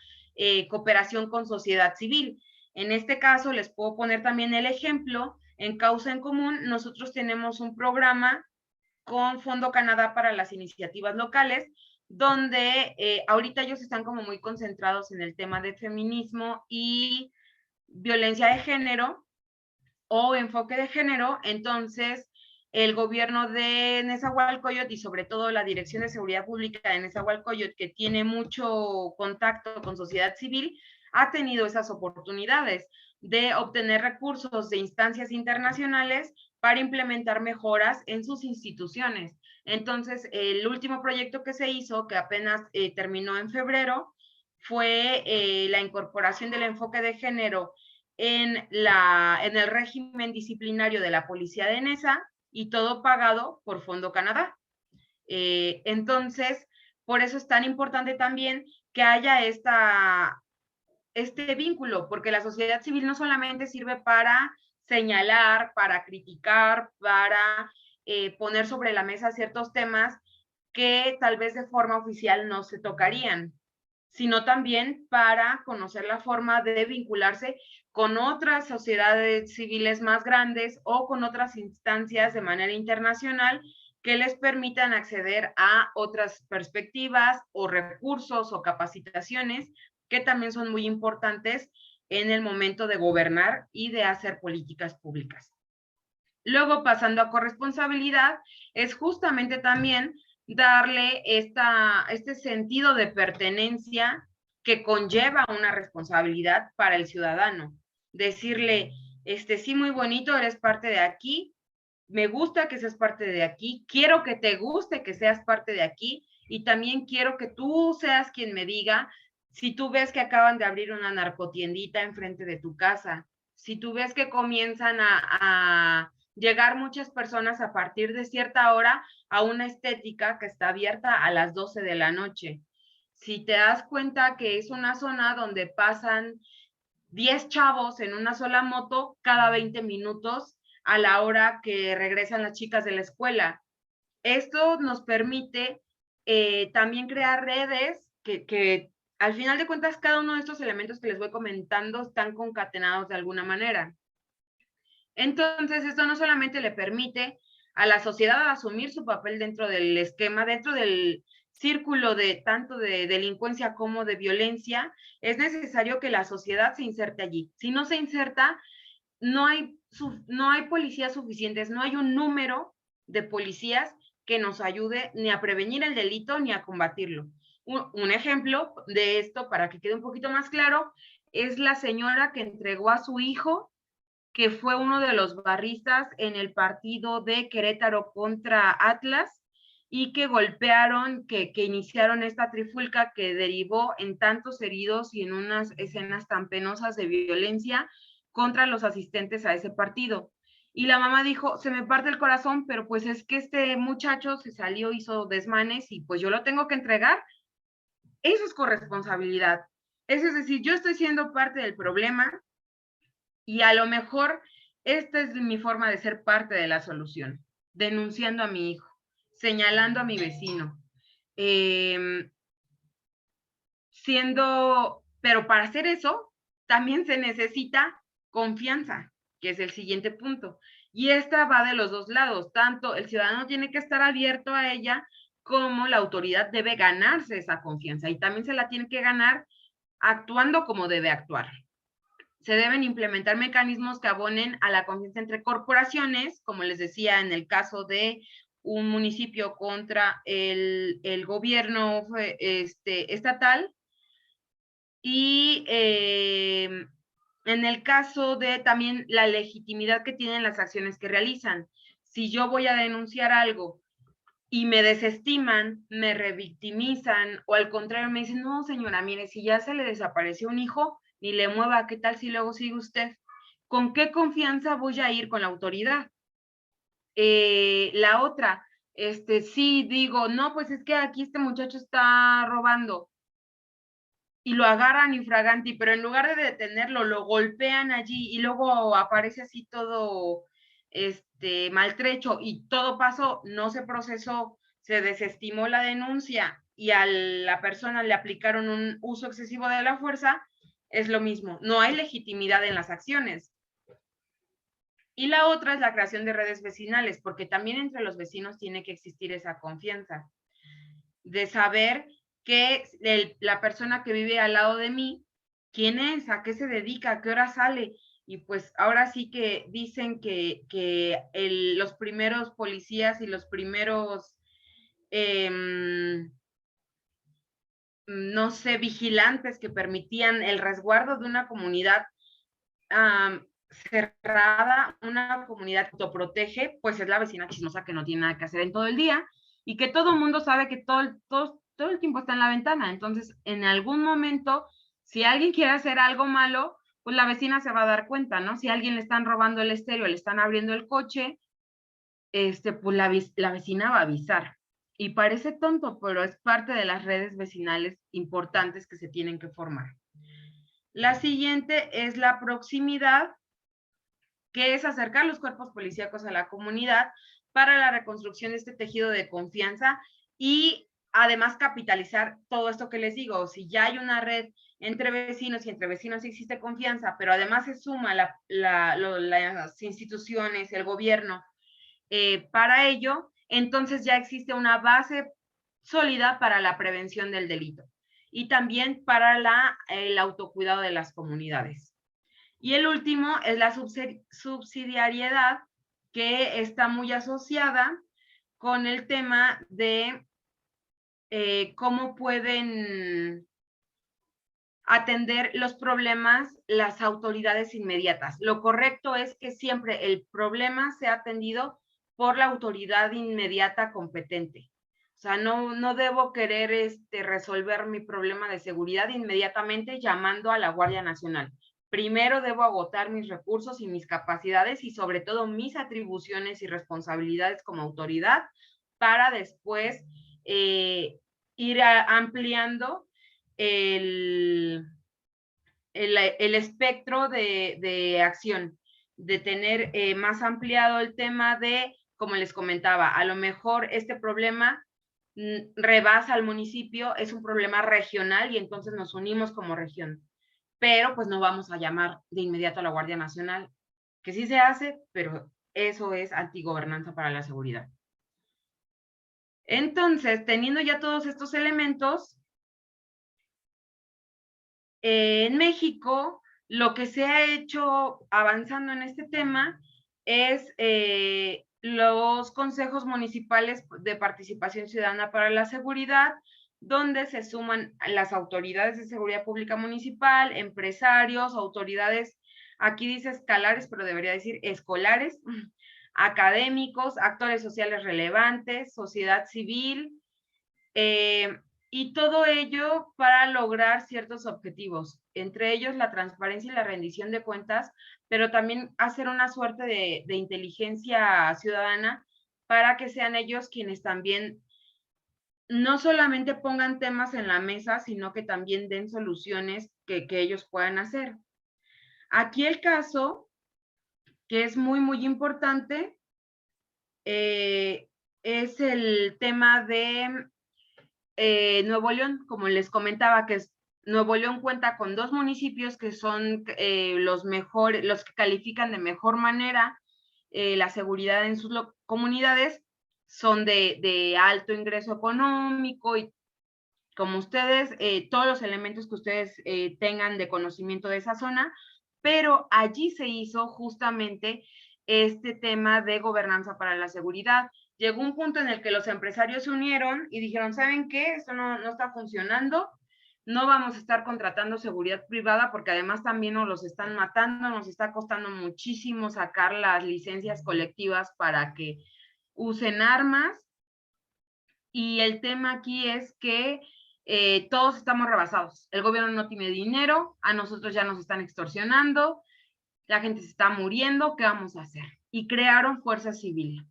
cooperación con sociedad civil. En este caso, les puedo poner también el ejemplo, en Causa en Común, nosotros tenemos un programa con Fondo Canadá para las iniciativas locales, donde ahorita ellos están como muy concentrados en el tema de feminismo y violencia de género o enfoque de género. Entonces, el gobierno de Nezahualcóyotl y sobre todo la Dirección de Seguridad Pública de Nezahualcóyotl, que tiene mucho contacto con sociedad civil, ha tenido esas oportunidades de obtener recursos de instancias internacionales para implementar mejoras en sus instituciones. Entonces, el último proyecto que se hizo, que apenas terminó en febrero, fue la incorporación del enfoque de género en el régimen disciplinario de la policía de Neza, y todo pagado por Fondo Canadá. Entonces, por eso es tan importante también que haya este vínculo, porque la sociedad civil no solamente sirve para señalar, para criticar, para poner sobre la mesa ciertos temas que tal vez de forma oficial no se tocarían, sino también para conocer la forma de vincularse con otras sociedades civiles más grandes o con otras instancias de manera internacional que les permitan acceder a otras perspectivas o recursos o capacitaciones que también son muy importantes en el momento de gobernar y de hacer políticas públicas. Luego, pasando a corresponsabilidad, es justamente también darle este sentido de pertenencia que conlleva una responsabilidad para el ciudadano. Decirle, sí, muy bonito, eres parte de aquí, me gusta que seas parte de aquí, quiero que te guste que seas parte de aquí, y también quiero que tú seas quien me diga si tú ves que acaban de abrir una narcotiendita enfrente de tu casa, si tú ves que comienzan a llegar muchas personas a partir de cierta hora a una estética que está abierta a las 12 de la noche. Si te das cuenta que es una zona donde pasan 10 chavos en una sola moto cada 20 minutos a la hora que regresan las chicas de la escuela. Esto nos permite también crear redes que al final de cuentas cada uno de estos elementos que les voy comentando están concatenados de alguna manera. Entonces, esto no solamente le permite a la sociedad asumir su papel dentro del esquema, dentro del círculo de tanto de delincuencia como de violencia, es necesario que la sociedad se inserte allí. Si no se inserta, no hay policías suficientes, no hay un número de policías que nos ayude ni a prevenir el delito ni a combatirlo. Un ejemplo de esto, para que quede un poquito más claro, es la señora que entregó a su hijo, que fue uno de los barristas en el partido de Querétaro contra Atlas, y que golpearon, que iniciaron esta trifulca que derivó en tantos heridos y en unas escenas tan penosas de violencia contra los asistentes a ese partido. Y la mamá dijo, se me parte el corazón, pero pues es que este muchacho se salió, hizo desmanes y pues yo lo tengo que entregar. Eso es corresponsabilidad. Eso es decir, yo estoy siendo parte del problema y a lo mejor esta es mi forma de ser parte de la solución, denunciando a mi hijo, señalando a mi vecino, pero para hacer eso también se necesita confianza, que es el siguiente punto. Y esta va de los dos lados, tanto el ciudadano tiene que estar abierto a ella, como la autoridad debe ganarse esa confianza, y también se la tiene que ganar actuando como debe actuar. Se deben implementar mecanismos que abonen a la confianza entre corporaciones, como les decía, en el caso de un municipio contra el gobierno estatal, y en el caso de también la legitimidad que tienen las acciones que realizan. Si yo voy a denunciar algo y me desestiman, me revictimizan, o al contrario me dicen, no señora, mire, si ya se le desapareció un hijo, ni le mueva, ¿qué tal si luego sigue usted? ¿Con qué confianza voy a ir con la autoridad? La otra, sí digo, no, pues es que aquí este muchacho está robando, y lo agarran infraganti, pero en lugar de detenerlo, lo golpean allí y luego aparece así todo maltrecho y todo pasó, no se procesó, se desestimó la denuncia y a la persona le aplicaron un uso excesivo de la fuerza, es lo mismo, no hay legitimidad en las acciones. Y la otra es la creación de redes vecinales, porque también entre los vecinos tiene que existir esa confianza de saber que la persona que vive al lado de mí, quién es, a qué se dedica, a qué hora sale. Y pues ahora sí que dicen que los primeros policías y los primeros, no sé, vigilantes que permitían el resguardo de una comunidad cerrada, una comunidad que autoprotege, pues es la vecina chismosa que no tiene nada que hacer en todo el día y que todo el mundo sabe que todo el tiempo está en la ventana. Entonces, en algún momento, si alguien quiere hacer algo malo, pues la vecina se va a dar cuenta, ¿no? Si a alguien le están robando el estéreo, le están abriendo el coche, pues la vecina va a avisar. Y parece tonto, pero es parte de las redes vecinales importantes que se tienen que formar. La siguiente es la proximidad, que es acercar los cuerpos policíacos a la comunidad para la reconstrucción de este tejido de confianza y además capitalizar todo esto que les digo. Si ya hay una red entre vecinos y entre vecinos existe confianza, pero además se suma las instituciones, el gobierno para ello, entonces ya existe una base sólida para la prevención del delito y también para el autocuidado de las comunidades. Y el último es la subsidiariedad, que está muy asociada con el tema de cómo pueden atender los problemas las autoridades inmediatas. Lo correcto es que siempre el problema sea atendido por la autoridad inmediata competente. O sea, no debo querer resolver mi problema de seguridad inmediatamente llamando a la Guardia Nacional. Primero debo agotar mis recursos y mis capacidades y sobre todo mis atribuciones y responsabilidades como autoridad para después ir ampliando el espectro de acción, de tener más ampliado el tema de, como les comentaba, a lo mejor este problema rebasa al municipio, es un problema regional y entonces nos unimos como región. Pero pues no vamos a llamar de inmediato a la Guardia Nacional, que sí se hace, pero eso es antigobernanza para la seguridad. Entonces, teniendo ya todos estos elementos, en México, lo que se ha hecho avanzando en este tema es los consejos municipales de participación ciudadana para la seguridad, donde se suman las autoridades de seguridad pública municipal, empresarios, autoridades, aquí dice escalares, pero debería decir escolares, académicos, actores sociales relevantes, sociedad civil, y todo ello para lograr ciertos objetivos, entre ellos la transparencia y la rendición de cuentas, pero también hacer una suerte de inteligencia ciudadana para que sean ellos quienes también no solamente pongan temas en la mesa, sino que también den soluciones que ellos puedan hacer. Aquí el caso, que es muy importante, es el tema de Nuevo León, como les comentaba, que Nuevo León cuenta con 2 municipios que son los que califican de mejor manera la seguridad en sus comunidades, son de alto ingreso económico y como ustedes, todos los elementos que ustedes tengan de conocimiento de esa zona, pero allí se hizo justamente este tema de gobernanza para la seguridad. Llegó un punto en el que los empresarios se unieron y dijeron, ¿saben qué? Esto no está funcionando, no vamos a estar contratando seguridad privada porque además también nos los están matando, nos está costando muchísimo sacar las licencias colectivas para que usen armas. Y el tema aquí es que todos estamos rebasados. El gobierno no tiene dinero, a nosotros ya nos están extorsionando, la gente se está muriendo, ¿qué vamos a hacer? Y crearon Fuerza Civil.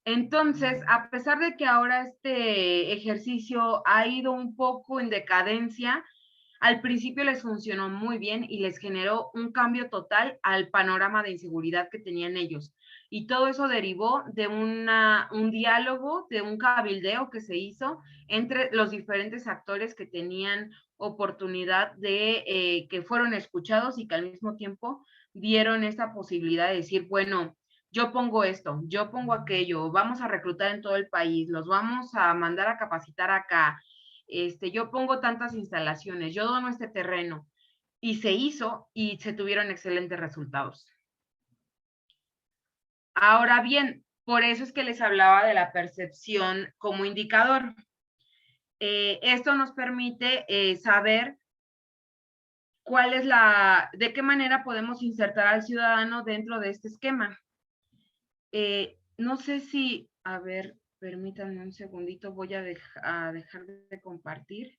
Entonces, a pesar de que ahora este ejercicio ha ido un poco en decadencia, al principio les funcionó muy bien y les generó un cambio total al panorama de inseguridad que tenían ellos. Y todo eso derivó de un diálogo, de un cabildeo que se hizo entre los diferentes actores que tenían oportunidad de que fueron escuchados y que al mismo tiempo dieron esta posibilidad de decir, bueno, yo pongo esto, yo pongo aquello, vamos a reclutar en todo el país, los vamos a mandar a capacitar acá, yo pongo tantas instalaciones, yo dono este terreno, y se hizo y se tuvieron excelentes resultados. Ahora bien, por eso es que les hablaba de la percepción como indicador. Esto nos permite saber de qué manera podemos insertar al ciudadano dentro de este esquema. No sé si, a ver, permítanme un segundito, voy a dejar de compartir.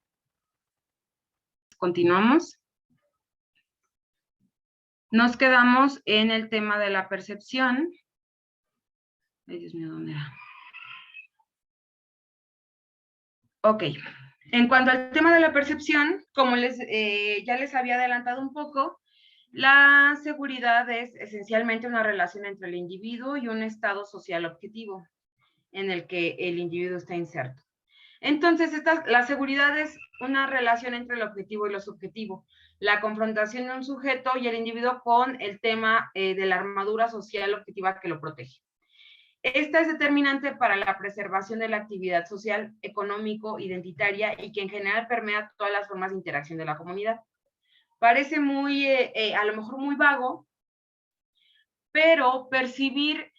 Continuamos. Nos quedamos en el tema de la percepción. Ay, Dios mío, ¿dónde era? Ok. En cuanto al tema de la percepción, como ya les había adelantado un poco, la seguridad es esencialmente una relación entre el individuo y un estado social objetivo en el que el individuo está inserto. Entonces, la seguridad es una relación entre el objetivo y lo subjetivo, la confrontación de un sujeto y el individuo con el tema de la armadura social objetiva que lo protege. Esta es determinante para la preservación de la actividad social, económico, identitaria y que en general permea todas las formas de interacción de la comunidad. Parece muy, a lo mejor muy vago, pero percibir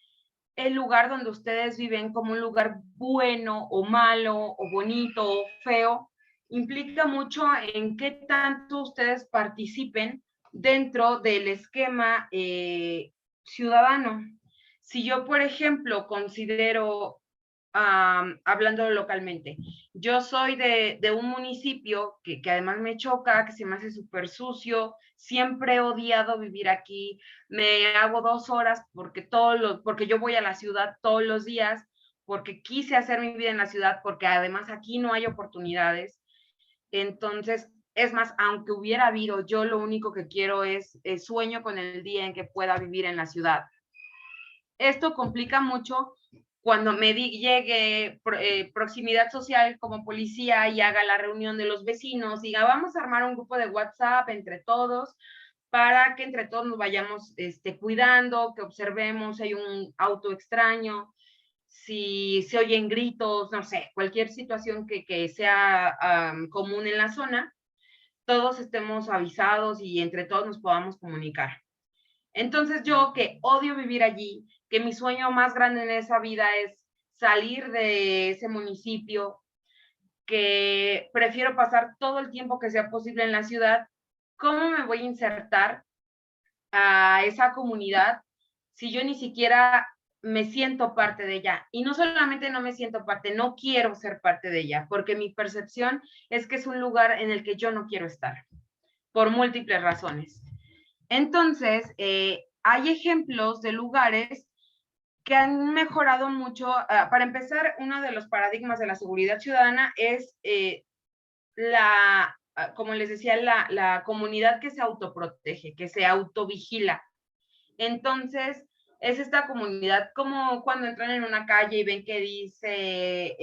el lugar donde ustedes viven como un lugar bueno o malo o bonito o feo implica mucho en qué tanto ustedes participen dentro del esquema ciudadano. Si yo, por ejemplo, considero, hablando localmente, yo soy de un municipio que además me choca, que se me hace súper sucio, siempre he odiado vivir aquí, me hago 2 horas porque yo voy a la ciudad todos los días, porque quise hacer mi vida en la ciudad, porque además aquí no hay oportunidades. Entonces, es más, aunque hubiera habido, yo lo único que quiero es sueño con el día en que pueda vivir en la ciudad. Esto complica mucho cuando me llegue proximidad social como policía y haga la reunión de los vecinos, diga, vamos a armar un grupo de WhatsApp entre todos para que entre todos nos vayamos cuidando, que observemos si hay un auto extraño, si se oyen gritos, no sé, cualquier situación que sea común en la zona, todos estemos avisados y entre todos nos podamos comunicar. Entonces yo, que odio vivir allí, que mi sueño más grande en esa vida es salir de ese municipio, que prefiero pasar todo el tiempo que sea posible en la ciudad, ¿cómo me voy a insertar a esa comunidad si yo ni siquiera me siento parte de ella? Y no solamente no me siento parte, no quiero ser parte de ella, porque mi percepción es que es un lugar en el que yo no quiero estar, por múltiples razones. Entonces, hay ejemplos de lugares que han mejorado mucho. Para empezar, uno de los paradigmas de la seguridad ciudadana es como les decía, la comunidad que se autoprotege, que se autovigila. Entonces, es esta comunidad como cuando entran en una calle y ven que dice,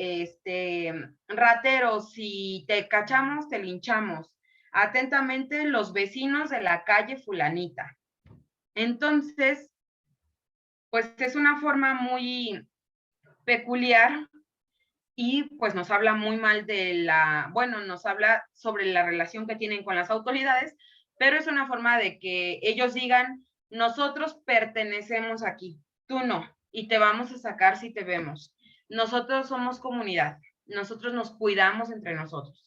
rateros, si te cachamos, te linchamos. Atentamente, los vecinos de la calle fulanita. Entonces, pues es una forma muy peculiar y pues nos habla muy mal nos habla sobre la relación que tienen con las autoridades, pero es una forma de que ellos digan, nosotros pertenecemos aquí, tú no, y te vamos a sacar si te vemos. Nosotros somos comunidad, nosotros nos cuidamos entre nosotros.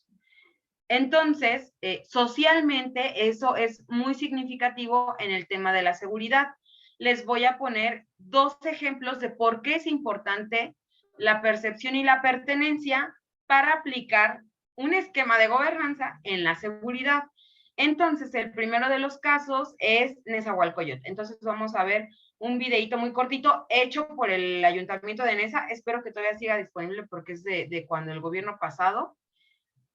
Entonces, socialmente eso es muy significativo en el tema de la seguridad. Les voy a poner 2 ejemplos de por qué es importante la percepción y la pertenencia para aplicar un esquema de gobernanza en la seguridad. Entonces, el primero de los casos es Nezahualcóyotl. Entonces, vamos a ver un videito muy cortito hecho por el Ayuntamiento de Neza. Espero que todavía siga disponible porque es de cuando el gobierno pasado.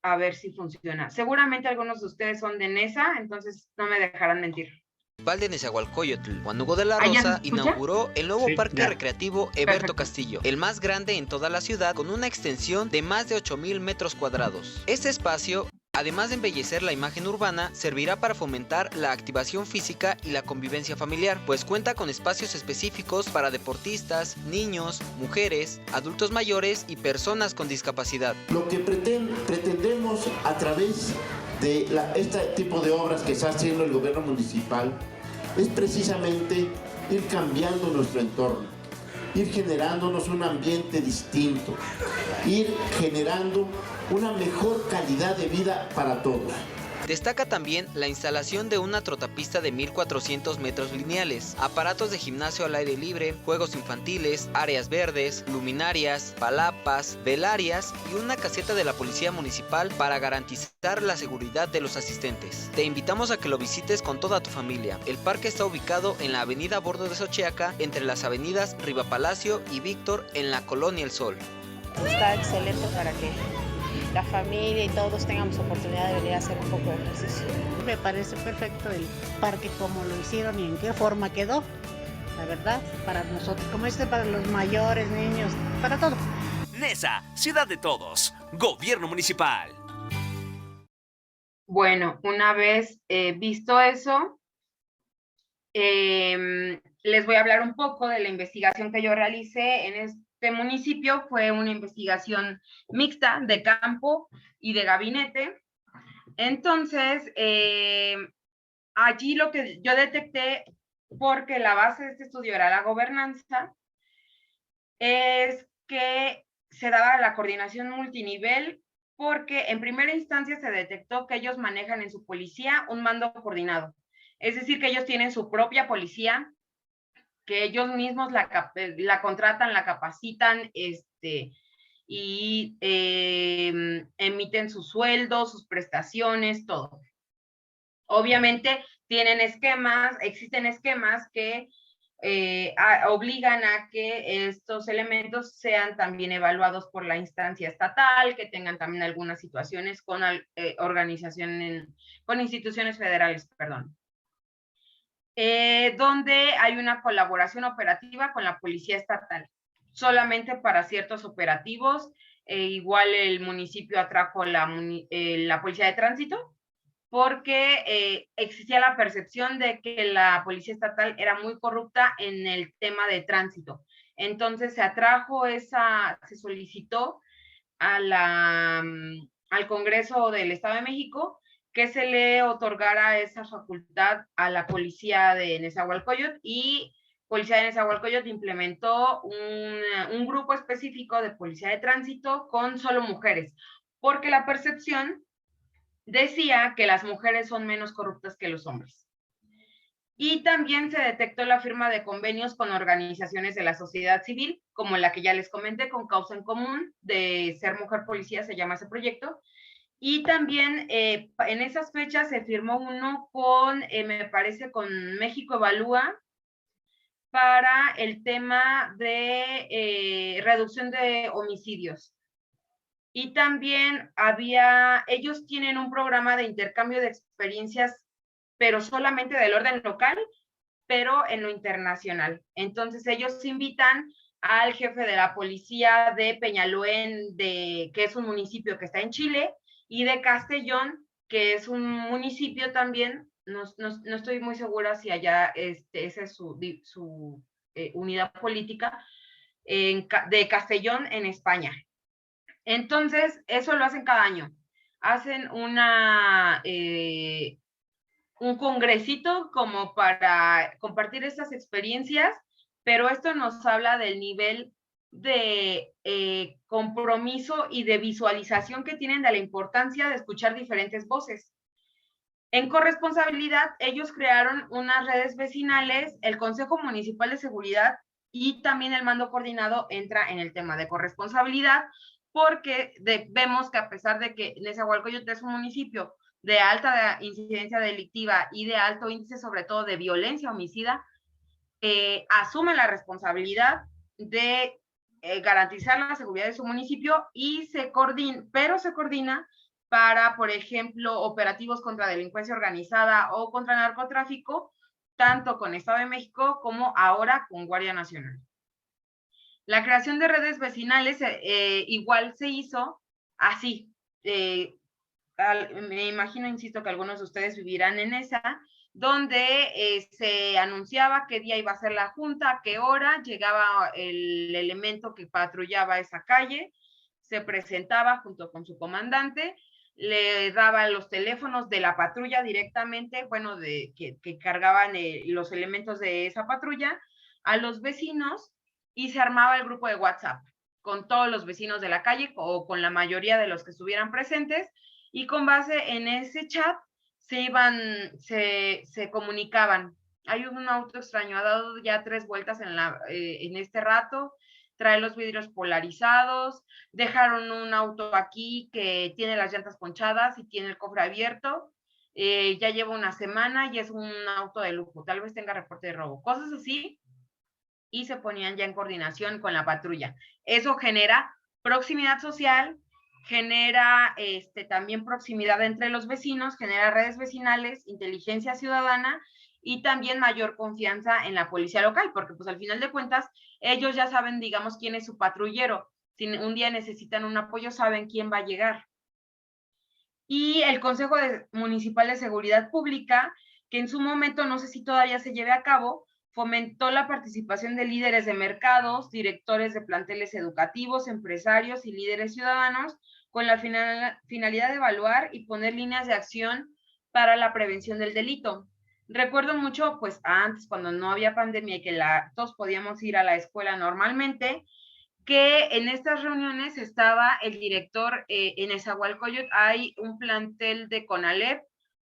A ver si funciona. Seguramente algunos de ustedes son de Neza, entonces no me dejarán mentir. De Nezahualcóyotl, Juan Hugo de la Rosa inauguró el nuevo parque recreativo Eberto Castillo, el más grande en toda la ciudad, con una extensión de más de 8,000 metros cuadrados. Este espacio además de embellecer la imagen urbana, servirá para fomentar la activación física y la convivencia familiar, pues cuenta con espacios específicos para deportistas, niños, mujeres, adultos mayores y personas con discapacidad. Lo que pretendemos a través de este tipo de obras que está haciendo el gobierno municipal es precisamente ir cambiando nuestro entorno, ir generándonos un ambiente distinto, ir generando una mejor calidad de vida para todos. Destaca también la instalación de una trotapista de 1.400 metros lineales, aparatos de gimnasio al aire libre, juegos infantiles, áreas verdes, luminarias, palapas, velarias y una caseta de la Policía Municipal para garantizar la seguridad de los asistentes. Te invitamos a que lo visites con toda tu familia. El parque está ubicado en la avenida Bordo de Xochiaca, entre las avenidas Riva Palacio y Víctor, en la Colonia El Sol. Está excelente para que la familia y todos tengamos oportunidad de venir a hacer un poco de ejercicio. Me parece perfecto el parque como lo hicieron y en qué forma quedó, la verdad, para nosotros, como para los mayores, niños, para todo. Nesa, ciudad de todos, gobierno municipal. Bueno, una vez visto eso, les voy a hablar un poco de la investigación que yo realicé en este municipio. Fue una investigación mixta de campo y de gabinete. Entonces, allí lo que yo detecté, porque la base de este estudio era la gobernanza, es que se daba la coordinación multinivel, porque en primera instancia se detectó que ellos manejan en su policía un mando coordinado. Es decir, que ellos tienen su propia policía, que ellos mismos la contratan, la capacitan, y emiten sus sueldos, sus prestaciones, todo. Obviamente existen esquemas que obligan a que estos elementos sean también evaluados por la instancia estatal, que tengan también algunas situaciones con con instituciones federales, perdón. Donde hay una colaboración operativa con la policía estatal, solamente para ciertos operativos. Igual el municipio atrajo la policía de tránsito, porque existía la percepción de que la policía estatal era muy corrupta en el tema de tránsito. Entonces se solicitó al Congreso del Estado de México que se le otorgara esa facultad a la policía de Nezahualcóyotl, y Policía de Nezahualcóyotl implementó un grupo específico de policía de tránsito con solo mujeres, porque la percepción decía que las mujeres son menos corruptas que los hombres. Y también se detectó la firma de convenios con organizaciones de la sociedad civil, como la que ya les comenté, con Causa en Común, de Ser Mujer Policía, se llama ese proyecto. Y también en esas fechas se firmó uno me parece, con México Evalúa, para el tema de reducción de homicidios. Y también ellos tienen un programa de intercambio de experiencias, pero solamente del orden local, pero en lo internacional. Entonces ellos invitan al jefe de la policía de Peñalolén, que es un municipio que está en Chile, y de Castellón, que es un municipio también, no estoy muy segura si allá esa es su unidad política, de Castellón en España. Entonces, eso lo hacen cada año. Hacen un congresito como para compartir estas experiencias, pero esto nos habla del nivel de compromiso y de visualización que tienen de la importancia de escuchar diferentes voces. En corresponsabilidad, ellos crearon unas redes vecinales, el Consejo Municipal de Seguridad y también el mando coordinado entra en el tema de corresponsabilidad, porque vemos que a pesar de que Nezahualcóyotl es un municipio de alta incidencia delictiva y de alto índice, sobre todo de violencia homicida, asume la responsabilidad de garantizar la seguridad de su municipio, y se coordina para, por ejemplo, operativos contra delincuencia organizada o contra narcotráfico, tanto con Estado de México como ahora con Guardia Nacional. La creación de redes vecinales igual se hizo así, me imagino, insisto, que algunos de ustedes vivirán en esa, donde se anunciaba qué día iba a ser la junta, a qué hora, llegaba el elemento que patrullaba esa calle, se presentaba junto con su comandante, le daba los teléfonos de la patrulla directamente, bueno, que cargaban los elementos de esa patrulla, a los vecinos, y se armaba el grupo de WhatsApp con todos los vecinos de la calle o con la mayoría de los que estuvieran presentes, y con base en ese chat se comunicaban. Hay un auto extraño, ha dado ya 3 vueltas en este rato, trae los vidrios polarizados, dejaron un auto aquí que tiene las llantas ponchadas y tiene el cofre abierto, ya lleva una semana y es un auto de lujo, tal vez tenga reporte de robo, cosas así, y se ponían ya en coordinación con la patrulla. Eso genera proximidad social, genera también proximidad entre los vecinos, genera redes vecinales, inteligencia ciudadana y también mayor confianza en la policía local, porque pues al final de cuentas ellos ya saben, digamos, quién es su patrullero. Si un día necesitan un apoyo, saben quién va a llegar. Y el Consejo Municipal de Seguridad Pública, que en su momento, no sé si todavía se lleve a cabo, fomentó la participación de líderes de mercados, directores de planteles educativos, empresarios y líderes ciudadanos, con la finalidad de evaluar y poner líneas de acción para la prevención del delito. Recuerdo mucho, pues antes, cuando no había pandemia y que todos podíamos ir a la escuela normalmente, que en estas reuniones estaba el director en Nezahualcóyotl, hay un plantel de CONALEP,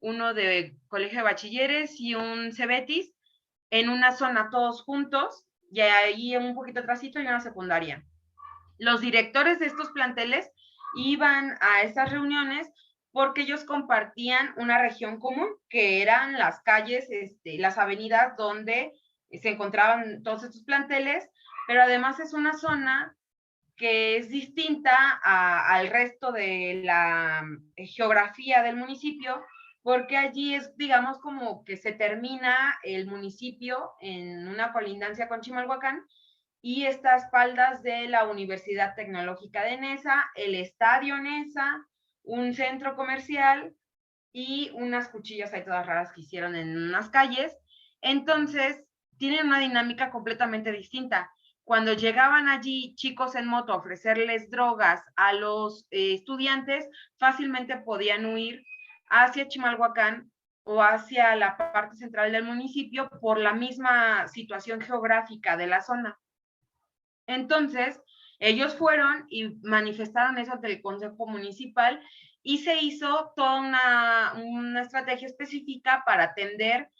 uno de Colegio de Bachilleres y un CEBETIS, en una zona todos juntos, y ahí un poquito atrásito y una secundaria. Los directores de estos planteles iban a estas reuniones porque ellos compartían una región común, que eran las calles, las avenidas donde se encontraban todos estos planteles, pero además es una zona que es distinta al resto de la geografía del municipio, porque allí es, digamos, como que se termina el municipio en una colindancia con Chimalhuacán y está a espaldas de la Universidad Tecnológica de Neza, el Estadio Neza, un centro comercial y unas cuchillas ahí todas raras que hicieron en unas calles. Entonces, tienen una dinámica completamente distinta. Cuando llegaban allí chicos en moto a ofrecerles drogas a los estudiantes, fácilmente podían huir hacia Chimalhuacán o hacia la parte central del municipio por la misma situación geográfica de la zona. Entonces, ellos fueron y manifestaron eso ante el Consejo Municipal y se hizo toda una estrategia específica para atender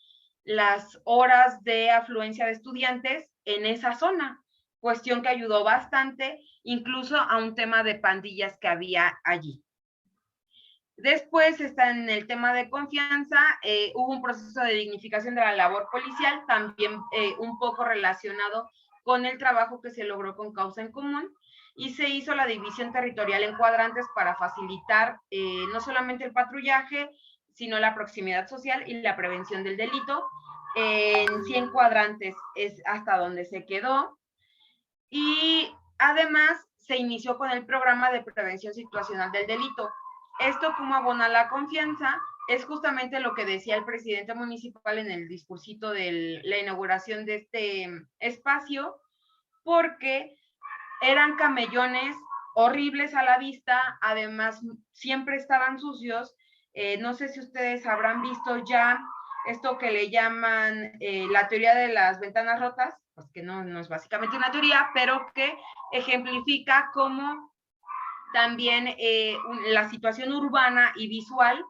las horas de afluencia de estudiantes en esa zona, cuestión que ayudó bastante, incluso a un tema de pandillas que había allí. Después está en el tema de confianza, hubo un proceso de dignificación de la labor policial, también un poco relacionado con el trabajo que se logró con Causa en Común, y se hizo la división territorial en cuadrantes para facilitar no solamente el patrullaje, sino la proximidad social y la prevención del delito. En 100 cuadrantes es hasta donde se quedó. Y además se inició con el programa de prevención situacional del delito. Esto, como abona la confianza, es justamente lo que decía el presidente municipal en el discursito de la inauguración de este espacio, porque eran camellones horribles a la vista, además siempre estaban sucios. No sé si ustedes habrán visto ya esto que le llaman la teoría de las ventanas rotas, pues que no es básicamente una teoría, pero que ejemplifica cómo también la situación urbana y visual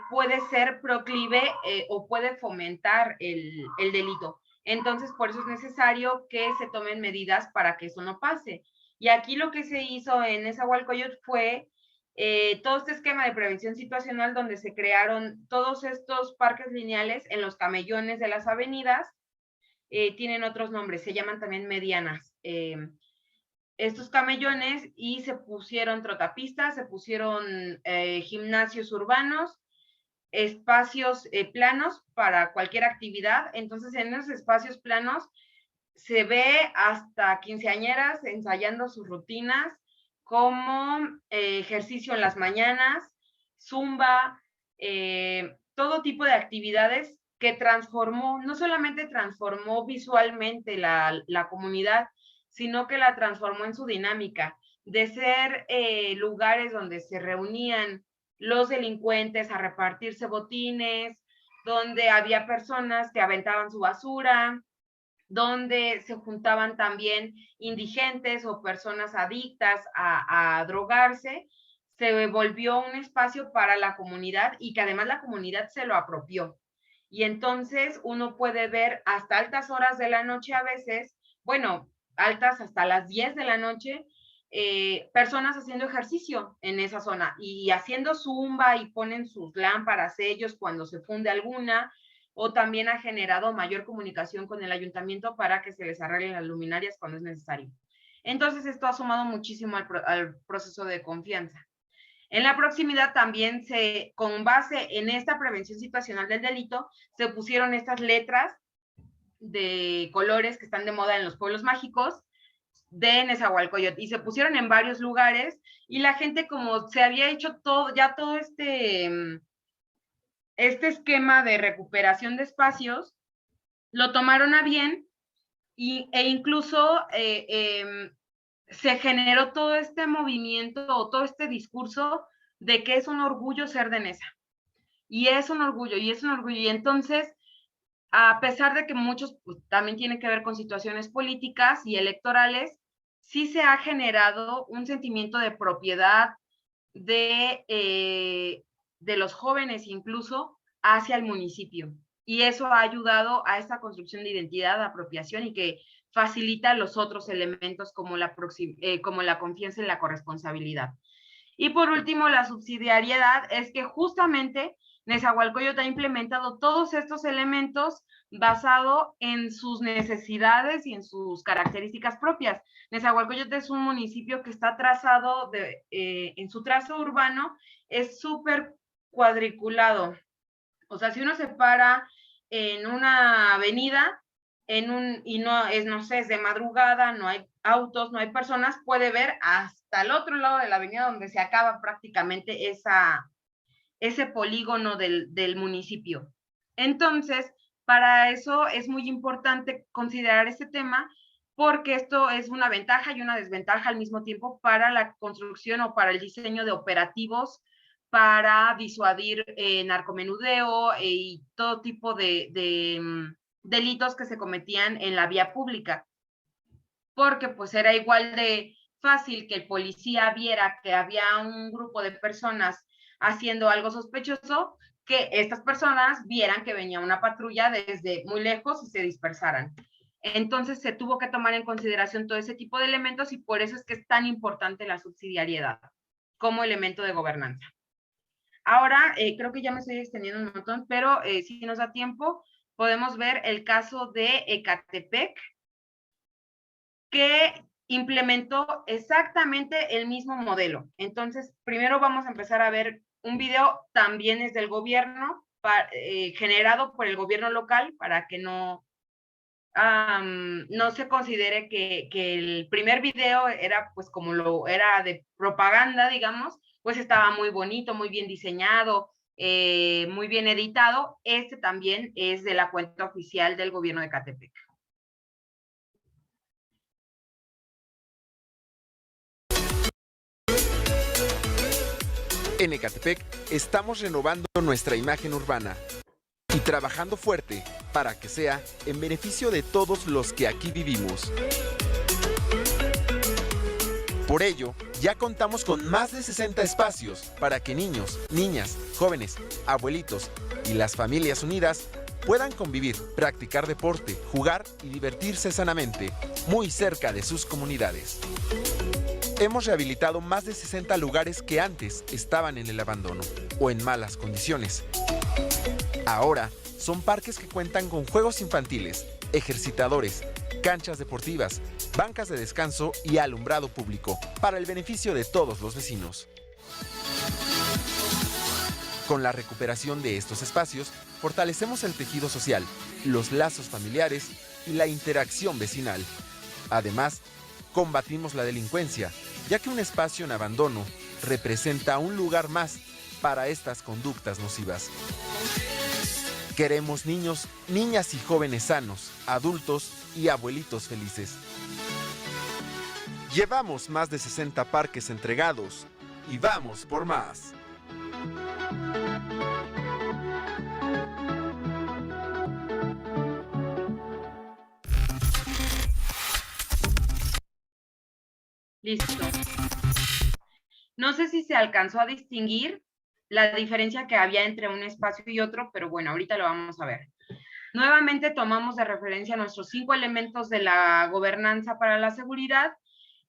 puede ser proclive o puede fomentar el delito. Entonces, por eso es necesario que se tomen medidas para que eso no pase. Y aquí lo que se hizo en Nezahualcóyotl fue todo este esquema de prevención situacional donde se crearon todos estos parques lineales en los camellones de las avenidas. Tienen otros nombres, se llaman también medianas. Estos camellones, y se pusieron trotapistas, se pusieron gimnasios urbanos, espacios planos para cualquier actividad. Entonces, en esos espacios planos se ve hasta quinceañeras ensayando sus rutinas como ejercicio en las mañanas, zumba, todo tipo de actividades que transformó, no solamente transformó visualmente la comunidad, sino que la transformó en su dinámica, de ser lugares donde se reunían los delincuentes a repartirse botines, donde había personas que aventaban su basura, donde se juntaban también indigentes o personas adictas a drogarse. Se volvió un espacio para la comunidad y que además la comunidad se lo apropió. Y entonces uno puede ver hasta altas horas de la noche a veces, bueno, altas hasta las 10 de la noche, personas haciendo ejercicio en esa zona y haciendo zumba y ponen sus lámparas ellos cuando se funde alguna, o también ha generado mayor comunicación con el ayuntamiento para que se les arreglen las luminarias cuando es necesario. Entonces esto ha sumado muchísimo al proceso de confianza. En la proximidad también con base en esta prevención situacional del delito, se pusieron estas letras de colores que están de moda en los pueblos mágicos de Nezahualcóyotl y se pusieron en varios lugares y la gente, como se había hecho todo este esquema de recuperación de espacios, lo tomaron a bien e incluso se generó todo este movimiento o todo este discurso de que es un orgullo ser de Neza. Y es un orgullo, y es un orgullo. Y entonces, a pesar de que muchos pues, también tienen que ver con situaciones políticas y electorales, sí se ha generado un sentimiento de propiedad de los jóvenes incluso hacia el municipio. Y eso ha ayudado a esta construcción de identidad, de apropiación y que facilita los otros elementos como la confianza y la corresponsabilidad. Y por último, la subsidiariedad es que justamente Nezahualcóyotl ha implementado todos estos elementos basado en sus necesidades y en sus características propias. Nezahualcóyotl es un municipio que está trazado, en su trazo urbano, es súper cuadriculado. O sea, si uno se para en una avenida, y no sé, es de madrugada, no hay autos, no hay personas, puede ver hasta el otro lado de la avenida donde se acaba prácticamente ese polígono del municipio. Entonces, para eso es muy importante considerar este tema, porque esto es una ventaja y una desventaja al mismo tiempo para la construcción o para el diseño de operativos para disuadir narcomenudeo y todo tipo de delitos que se cometían en la vía pública, porque pues era igual de fácil que el policía viera que había un grupo de personas haciendo algo sospechoso, que estas personas vieran que venía una patrulla desde muy lejos y se dispersaran. Entonces se tuvo que tomar en consideración todo ese tipo de elementos y por eso es que es tan importante la subsidiariedad como elemento de gobernanza. Ahora, creo que ya me estoy extendiendo un montón, pero si nos da tiempo, podemos ver el caso de Ecatepec, que implementó exactamente el mismo modelo. Entonces, primero vamos a empezar a ver un video, también es del gobierno, generado por el gobierno local, para que no se considere que el primer video era pues como era de propaganda, digamos, pues estaba muy bonito, muy bien diseñado, muy bien editado. Este también es de la cuenta oficial del gobierno de Ecatepec. En Ecatepec estamos renovando nuestra imagen urbana y trabajando fuerte para que sea en beneficio de todos los que aquí vivimos. Por ello, ya contamos con más de 60 espacios para que niños, niñas, jóvenes, abuelitos y las familias unidas puedan convivir, practicar deporte, jugar y divertirse sanamente, muy cerca de sus comunidades. Hemos rehabilitado más de 60 lugares que antes estaban en el abandono o en malas condiciones. Ahora son parques que cuentan con juegos infantiles, ejercitadores, canchas deportivas, bancas de descanso y alumbrado público para el beneficio de todos los vecinos. Con la recuperación de estos espacios, fortalecemos el tejido social, los lazos familiares y la interacción vecinal. Además, combatimos la delincuencia, ya que un espacio en abandono representa un lugar más para estas conductas nocivas. Queremos niños, niñas y jóvenes sanos, adultos y abuelitos felices. Llevamos más de 60 parques entregados y vamos por más. Listo. No sé si se alcanzó a distinguir la diferencia que había entre un espacio y otro, pero bueno, ahorita lo vamos a ver. Nuevamente tomamos de referencia nuestros 5 elementos de la gobernanza para la seguridad.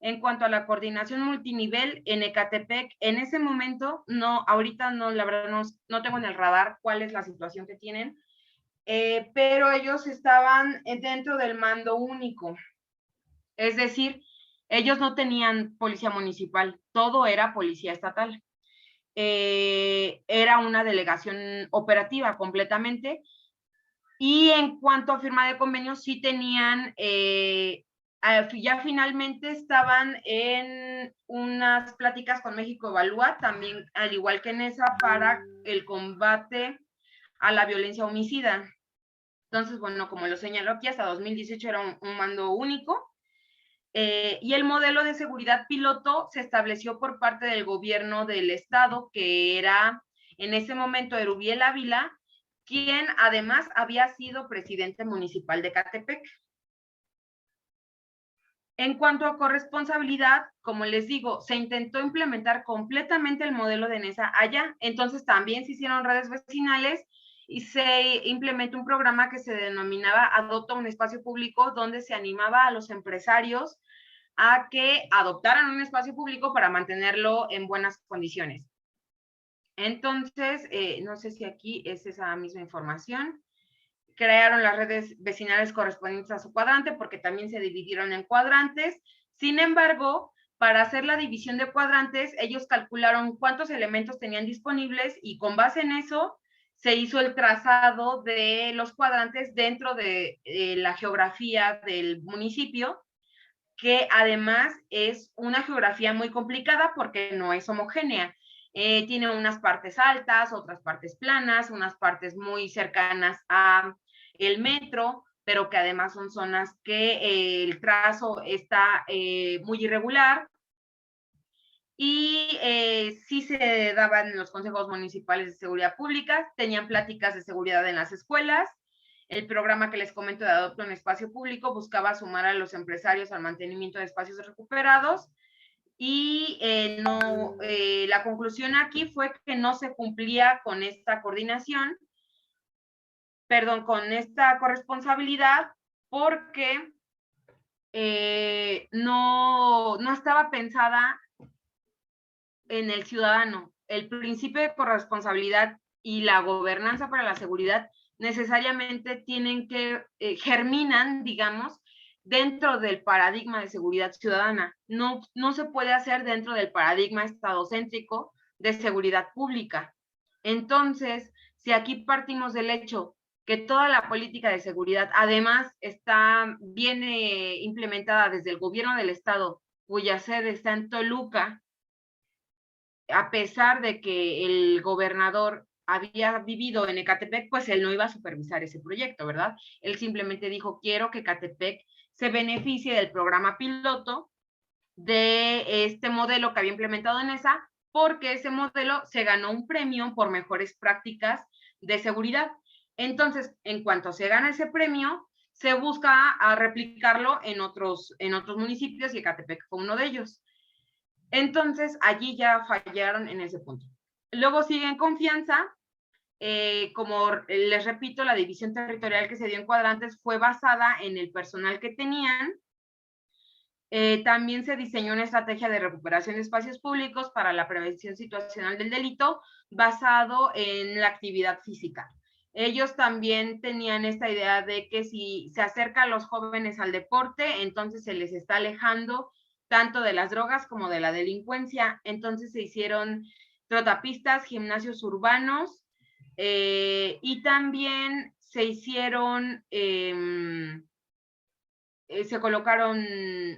En cuanto a la coordinación multinivel en Ecatepec, en ese momento, no, ahorita no, la verdad no tengo en el radar cuál es la situación que tienen, pero ellos estaban dentro del mando único. Es decir, ellos no tenían policía municipal, todo era policía estatal. Era una delegación operativa completamente. Y en cuanto a firma de convenios, sí tenían, ya finalmente estaban en unas pláticas con México Evalúa, también al igual que en esa, para el combate a la violencia homicida. Entonces, bueno, como lo señaló aquí, hasta 2018 era un mando único. Y el modelo de seguridad piloto se estableció por parte del gobierno del estado, que era en ese momento Erubiel Ávila, quien además había sido presidente municipal de Ecatepec. En cuanto a corresponsabilidad, como les digo, se intentó implementar completamente el modelo de NESA allá, entonces también se hicieron redes vecinales y se implementó un programa que se denominaba Adopta un Espacio Público, donde se animaba a los empresarios a que adoptaran un espacio público para mantenerlo en buenas condiciones. Entonces, no sé si aquí es esa misma información. Crearon las redes vecinales correspondientes a su cuadrante, porque también se dividieron en cuadrantes. Sin embargo, para hacer la división de cuadrantes, ellos calcularon cuántos elementos tenían disponibles y con base en eso se hizo el trazado de los cuadrantes dentro de la geografía del municipio, que además es una geografía muy complicada porque no es homogénea. Tiene unas partes altas, otras partes planas, unas partes muy cercanas a el metro, pero que además son zonas que el trazo está muy irregular. Y sí se daban los consejos municipales de seguridad pública, tenían pláticas de seguridad en las escuelas. El programa que les comento de Adopta un Espacio Público buscaba sumar a los empresarios al mantenimiento de espacios recuperados. Y la conclusión aquí fue que no se cumplía con esta coordinación, con esta corresponsabilidad, porque no estaba pensada en el ciudadano. El principio de corresponsabilidad y la gobernanza para la seguridad necesariamente tienen que, germinan, digamos, dentro del paradigma de seguridad ciudadana. No se puede hacer dentro del paradigma estadocéntrico de seguridad pública. Entonces, si aquí partimos del hecho que toda la política de seguridad además viene implementada desde el gobierno del estado, cuya sede está en Toluca, a pesar de que el gobernador había vivido en Ecatepec, pues él no iba a supervisar ese proyecto, ¿verdad? Él simplemente dijo, quiero que Ecatepec se beneficie del programa piloto de este modelo que había implementado en esa, porque ese modelo se ganó un premio por mejores prácticas de seguridad. Entonces, en cuanto se gana ese premio, se busca a replicarlo en otros municipios y Ecatepec fue uno de ellos. Entonces, allí ya fallaron en ese punto. Luego sigue en confianza. Como les repito, la división territorial que se dio en cuadrantes fue basada en el personal que tenían. También se diseñó una estrategia de recuperación de espacios públicos para la prevención situacional del delito basado en la actividad física. Ellos también tenían esta idea de que si se acerca a los jóvenes al deporte, entonces se les está alejando tanto de las drogas como de la delincuencia. Entonces se hicieron trotapistas, gimnasios urbanos, y también se hicieron, se colocaron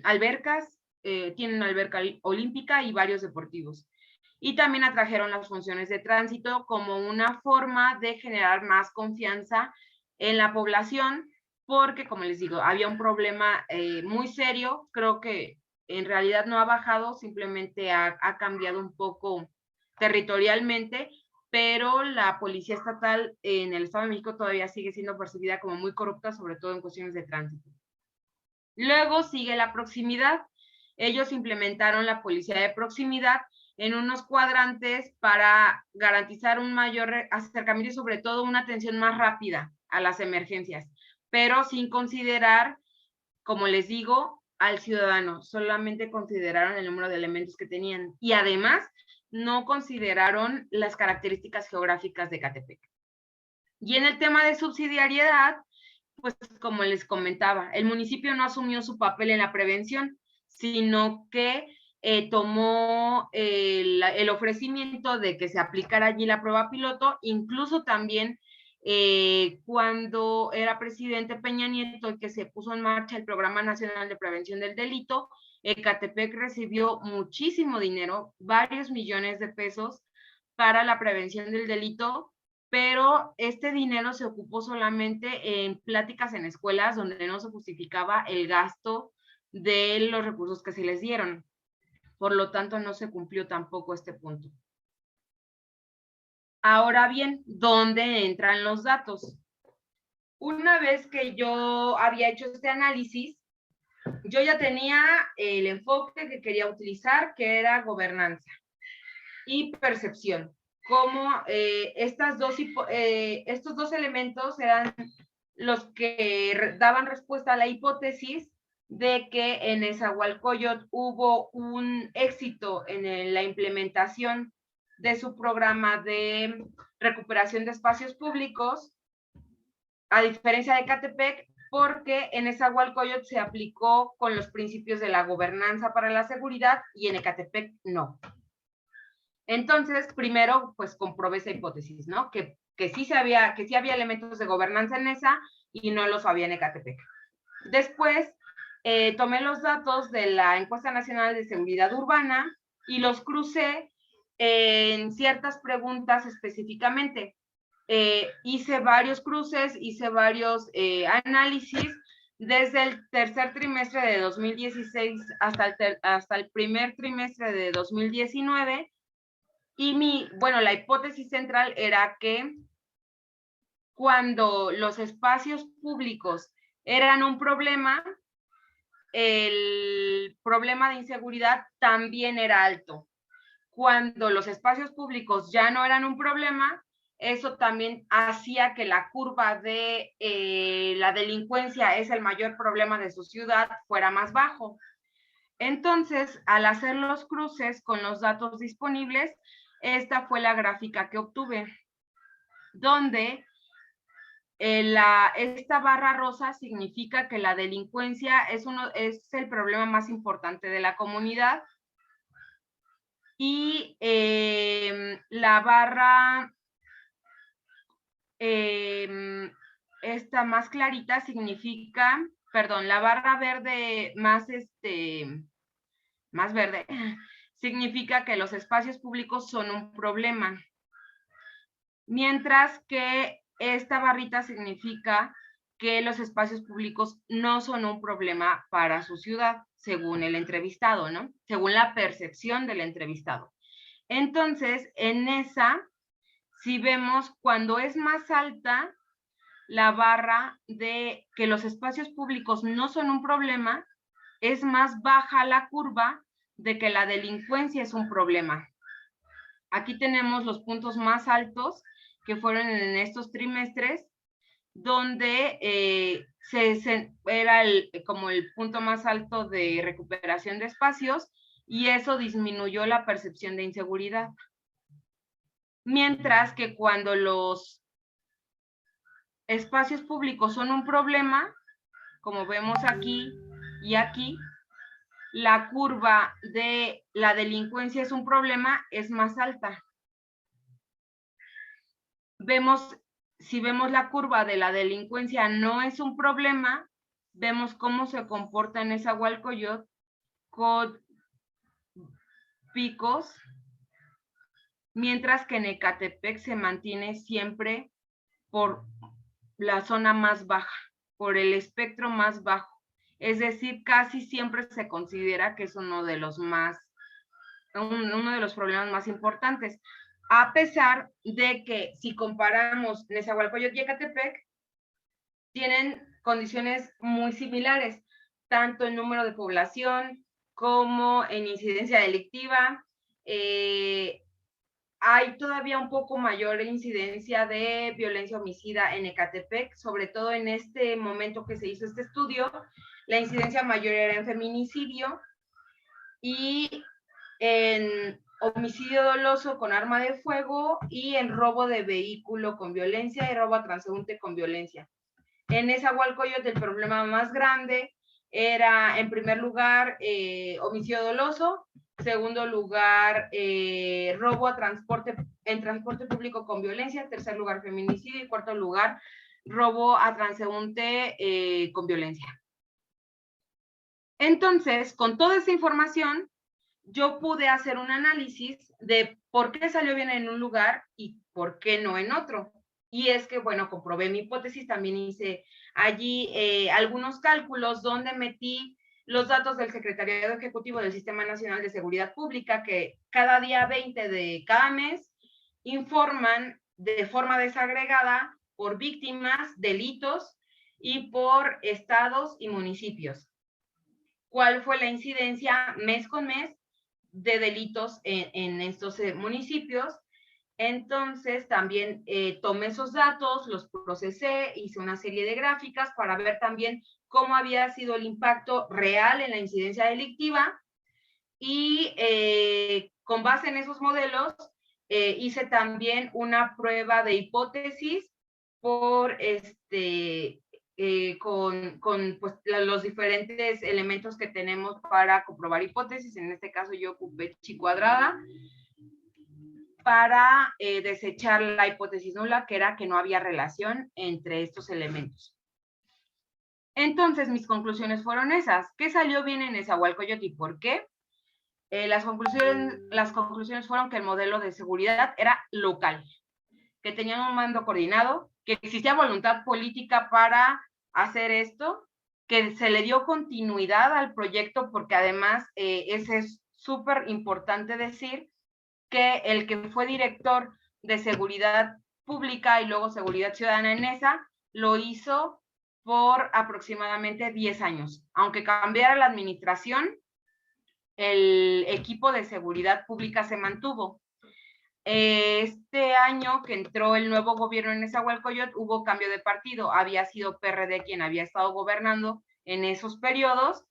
albercas, tienen alberca olímpica y varios deportivos. y también atrajeron las funciones de tránsito como una forma de generar más confianza en la población, porque, como les digo, había un problema muy serio. Creo que en realidad no ha bajado, simplemente ha cambiado un poco territorialmente, pero la policía estatal en el Estado de México todavía sigue siendo percibida como muy corrupta, sobre todo en cuestiones de tránsito. Luego sigue la proximidad. Ellos implementaron la policía de proximidad en unos cuadrantes para garantizar un mayor acercamiento y sobre todo una atención más rápida a las emergencias, pero sin considerar, como les digo, al ciudadano. Solamente consideraron el número de elementos que tenían y además no consideraron las características geográficas de Ecatepec. Y en el tema de subsidiariedad, pues como les comentaba, el municipio no asumió su papel en la prevención, sino que tomó el ofrecimiento de que se aplicara allí la prueba piloto. Incluso también cuando era presidente Peña Nieto y que se puso en marcha el Programa Nacional de Prevención del Delito, Ecatepec recibió muchísimo dinero, varios millones de pesos para la prevención del delito, pero este dinero se ocupó solamente en pláticas en escuelas donde no se justificaba el gasto de los recursos que se les dieron. Por lo tanto, no se cumplió tampoco este punto. Ahora bien, ¿dónde entran los datos? Una vez que yo había hecho este análisis, yo ya tenía el enfoque que quería utilizar, que era gobernanza y percepción. Como estos dos elementos eran los que daban respuesta a la hipótesis de que en Nezahualcóyotl hubo un éxito en la implementación de su programa de recuperación de espacios públicos, a diferencia de Ecatepec, porque en Nezahualcóyotl se aplicó con los principios de la gobernanza para la seguridad y en Ecatepec no. Entonces, primero, pues comprobé esa hipótesis, ¿no? Que sí había elementos de gobernanza en esa y no los había en Ecatepec. Después, tomé los datos de la Encuesta Nacional de Seguridad Urbana y los crucé en ciertas preguntas específicamente. Hice varios cruces, hice varios análisis desde el tercer trimestre de 2016 hasta el primer trimestre de 2019. Y la hipótesis central era que cuando los espacios públicos eran un problema, el problema de inseguridad también era alto. Cuando los espacios públicos ya no eran un problema, eso también hacía que la curva de la delincuencia es el mayor problema de su ciudad fuera más bajo. Entonces, al hacer los cruces con los datos disponibles, esta fue la gráfica que obtuve, donde esta barra rosa significa que la delincuencia es el problema más importante de la comunidad, y la barra esta más clarita significa, perdón, la barra verde más verde significa que los espacios públicos son un problema, mientras que esta barrita significa que los espacios públicos no son un problema para su ciudad, según el entrevistado, ¿no? Según la percepción del entrevistado. Entonces, en esa, si vemos, cuando es más alta la barra de que los espacios públicos no son un problema, es más baja la curva de que la delincuencia es un problema. Aquí tenemos los puntos más altos que fueron en estos trimestres, donde era como el punto más alto de recuperación de espacios, y eso disminuyó la percepción de inseguridad. Mientras que cuando los espacios públicos son un problema, como vemos aquí y aquí, la curva de la delincuencia es un problema, es más alta. Si vemos la curva de la delincuencia no es un problema, vemos cómo se comporta en Nezahualcóyotl con picos mientras que en Ecatepec se mantiene siempre por la zona más baja, por el espectro más bajo. Es decir, casi siempre se considera que es uno de los problemas más importantes, a pesar de que si comparamos Nezahualcóyotl y Ecatepec, tienen condiciones muy similares, tanto en número de población como en incidencia delictiva. Hay todavía un poco mayor incidencia de violencia homicida en Ecatepec, sobre todo en este momento que se hizo este estudio, la incidencia mayor era en feminicidio y en homicidio doloso con arma de fuego y en robo de vehículo con violencia y robo a transeúnte con violencia. En Nezahualcóyotl el problema más grande era, en primer lugar, homicidio doloso, segundo lugar, robo en transporte público con violencia, tercer lugar, feminicidio y cuarto lugar, robo a transeúnte con violencia. Entonces, con toda esa información, yo pude hacer un análisis de por qué salió bien en un lugar y por qué no en otro. Y es que, bueno, comprobé mi hipótesis, también hice allí algunos cálculos donde metí los datos del Secretariado Ejecutivo del Sistema Nacional de Seguridad Pública, que cada día 20 de cada mes informan de forma desagregada por víctimas, delitos y por estados y municipios. ¿Cuál fue la incidencia mes con mes de delitos en estos municipios? Entonces también tomé esos datos, los procesé, hice una serie de gráficas para ver también cómo había sido el impacto real en la incidencia delictiva y con base en esos modelos hice también una prueba de hipótesis por con pues, los diferentes elementos que tenemos para comprobar hipótesis. En este caso yo ocupé chi cuadrada para desechar la hipótesis nula, que era que no había relación entre estos elementos. Entonces, mis conclusiones fueron esas. ¿Qué salió bien en Nezahualcóyotl y por qué? Las conclusiones fueron que el modelo de seguridad era local, que tenían un mando coordinado, que existía voluntad política para hacer esto, que se le dio continuidad al proyecto, porque además ese es súper importante decir, que el que fue director de seguridad pública y luego seguridad ciudadana en esa, lo hizo por aproximadamente 10 años. Aunque cambiara la administración, el equipo de seguridad pública se mantuvo. Este año que entró el nuevo gobierno en Nezahualcóyotl, hubo cambio de partido. Había sido PRD quien había estado gobernando en esos periodos.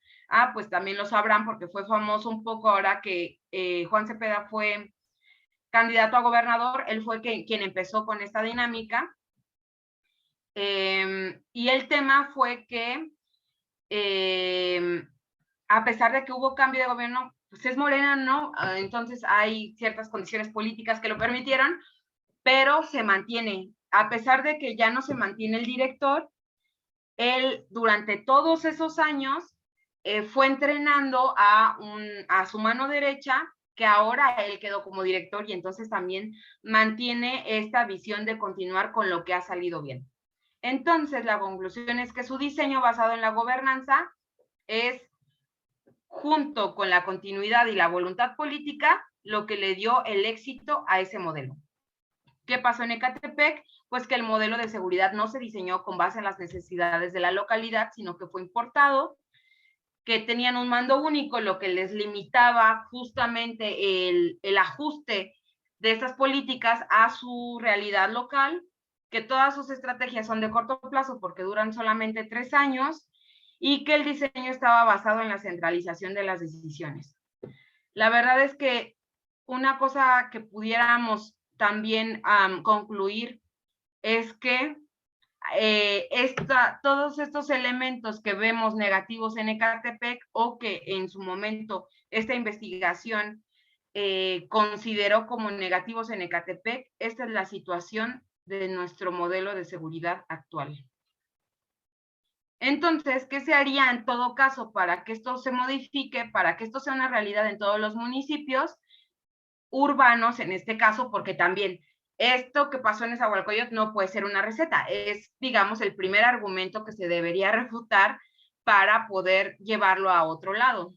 Pues también lo sabrán porque fue famoso un poco ahora que Juan Cepeda fue candidato a gobernador, él fue quien empezó con esta dinámica. Y el tema fue que, a pesar de que hubo cambio de gobierno, pues es Morena, ¿no? Entonces hay ciertas condiciones políticas que lo permitieron, pero se mantiene. A pesar de que ya no se mantiene el director, él durante todos esos años fue entrenando a su mano derecha, que ahora él quedó como director y entonces también mantiene esta visión de continuar con lo que ha salido bien. Entonces, la conclusión es que su diseño basado en la gobernanza es, junto con la continuidad y la voluntad política, lo que le dio el éxito a ese modelo. ¿Qué pasó en Ecatepec? Pues que el modelo de seguridad no se diseñó con base en las necesidades de la localidad, sino que fue importado, que tenían un mando único, lo que les limitaba justamente el ajuste de estas políticas a su realidad local, que todas sus estrategias son de corto plazo porque duran solamente 3 años, y que el diseño estaba basado en la centralización de las decisiones. La verdad es que una cosa que pudiéramos también concluir es que todos estos elementos que vemos negativos en Ecatepec, o que en su momento esta investigación consideró como negativos en Ecatepec, esta es la situación de nuestro modelo de seguridad actual. Entonces, ¿qué se haría en todo caso para que esto se modifique, para que esto sea una realidad en todos los municipios? urbanos en este caso, porque también esto que pasó en Nezahualcóyotl no puede ser una receta, es, digamos, el primer argumento que se debería refutar para poder llevarlo a otro lado.